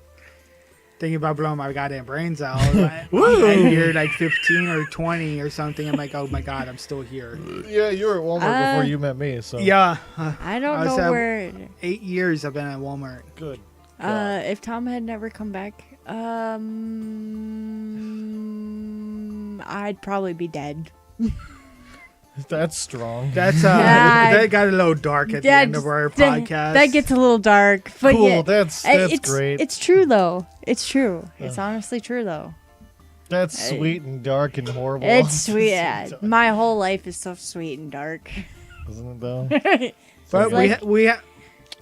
thinking about blowing my goddamn brains out. And you're like 15 or 20 or something. I'm like, oh my God, I'm still here. Yeah, you were at Walmart before you met me, so. Yeah. I don't I was know at where. 8 years I've been at Walmart. Good. If Tom had never come back, I'd probably be dead. That's strong. That's Yeah, that got a little dark at the end of our podcast. That gets a little dark, but Cool, yeah, that's it's great. It's true though. It's true. It's honestly true though. That's sweet and dark and horrible. It's sweet. Yeah. My whole life is so sweet and dark. Isn't it though? But like- we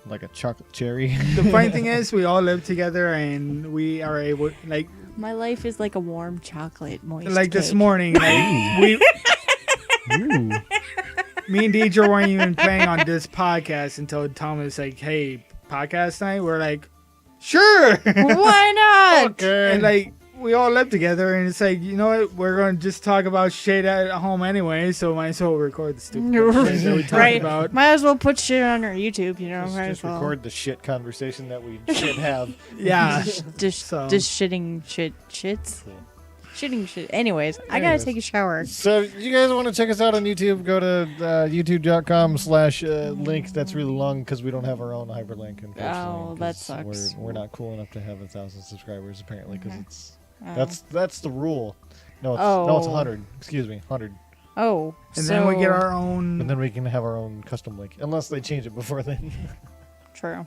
Like a chocolate cherry. the funny thing is we all live together and we are able like My life is like a warm chocolate moist this cake. morning like, Ooh. me and Deidre weren't even planning on this podcast until Tom was like, hey, podcast night? We're like, sure. Why not? Okay. And like we all live together and it's like, you know what, we're gonna just talk about shit at home anyway, so might as well record the stupid shit that we talk Right. about. Might as well put shit on our YouTube, you know. Might Just as well. record the shit conversation that we should have. Yeah. Just So- shitting shits. Shitting shit. Anyways, I gotta Anyways. take a shower. So you guys want to check us out on YouTube, go to youtube.com/link. That's really long because we don't have our own hyperlink. Unfortunately, Oh, that 'cause sucks. We're not cool enough to have 1,000 subscribers apparently because it's Oh. that's the rule. No, it's Oh. 100. Excuse me, 100. Oh, And so then we get our own And then we can have our own custom link, unless they change it before then. true.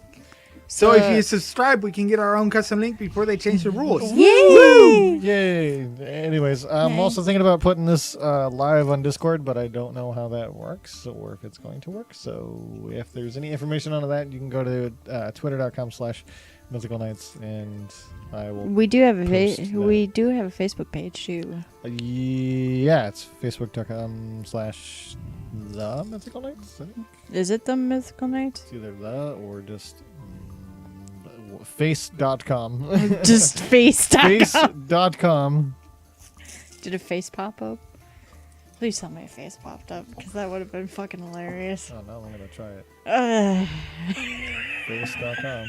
So if you subscribe, we can get our own custom link before they change the rules. Yay! Yay! Anyways, I'm also thinking about putting this live on Discord, but I don't know how that works or if it's going to work. So if there's any information on that, you can go to twitter.com/mythicalknights, and I will. We do have a Post that. we do have a Facebook page too. Yeah, it's facebook.com/themythicalknights. I think Is it the Mythical Knights? it's either the or just face.com. Just face.com. face.com. Did a face pop up? Please tell me a face popped up because that would have been fucking hilarious. Oh no, I'm gonna try it. Ugh. Face.com.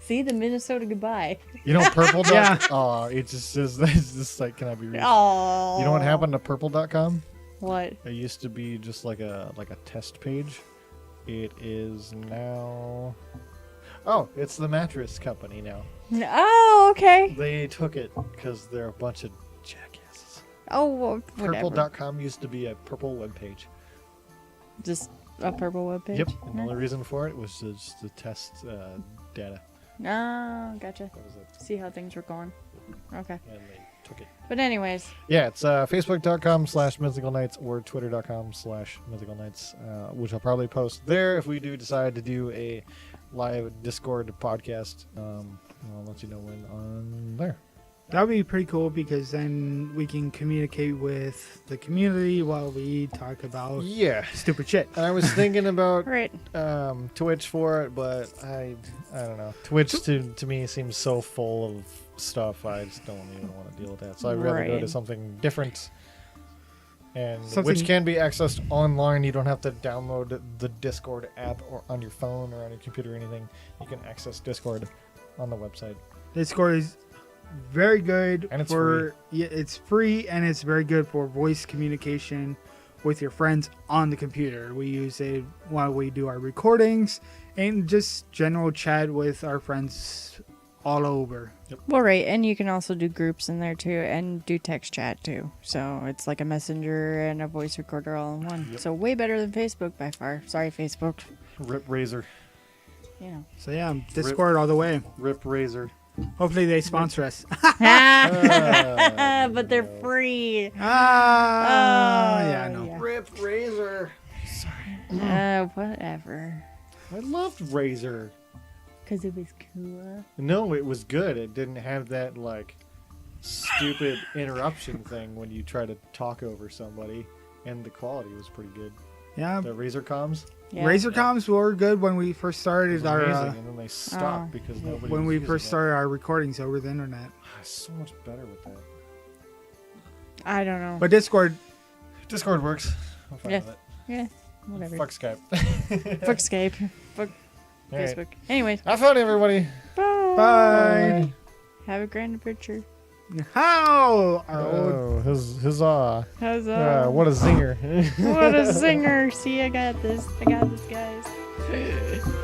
See the Minnesota goodbye. You know purple. Yeah. Oh, it just says this site cannot be reached. Oh. You know what happened to purple.com? What? It used to be just like a test page. It is now. Oh, it's the mattress company now. Oh, okay. They took it because they're a bunch of jackasses. Oh, well, whatever. Purple.com used to be a purple webpage. Just a purple webpage. Yep. And the only reason for it was just to test data. Oh, gotcha. That was it. See how things were going. Okay. And they took it. But anyways, Yeah, it's facebook.com/mythicalknights or twitter.com/mythicalknights, which I'll probably post there if we do decide to do a live Discord podcast. I'll let you know when on there. That would be pretty cool because then we can communicate with the community while we talk about Yeah. stupid shit. And I was thinking about right. Twitch for it, but I don't know. Twitch to me seems so full of stuff. I just don't even want to deal with that. So I'd rather go to Right. something different, and Something- which can be accessed online. You don't have to download the Discord app or on your phone or on your computer or anything. You can access Discord on the website. Discord is very good And it's for yeah, it's free and it's very good for voice communication with your friends on the computer. We use it while we do our recordings and just general chat with our friends all over. Well, right, and you can also do groups in there too, and do text chat too. So it's like a messenger and a voice recorder all in one. So way better than Facebook by far. Sorry, Facebook. Rip Razor. You know. So yeah, Discord all the way. Rip Razor. Hopefully they sponsor us. But they're free. Yeah, I know. Yeah. Rip Razor. Whatever. I loved Razor. Because it was cool. No, it was good. It didn't have that like stupid interruption thing when you try to talk over somebody, and the quality was pretty good. Yeah. The Razor comms. Yeah. Razor comms were good when we first It started was our amazing, and then they stopped because nobody. when was we using first it. started our recordings over the internet. It's so much better with that. I don't know. But Discord, Discord works. I'm fine Yeah. with it. Yeah, whatever. Fuck Skype. Fuck Skype. Fuck All right. Facebook. Anyways, Have fun, everybody. bye. bye. Have a grand adventure. How? Our old Oh, huzzah. Huzzah. What a zinger. What a singer. See, I got this. I got this, guys.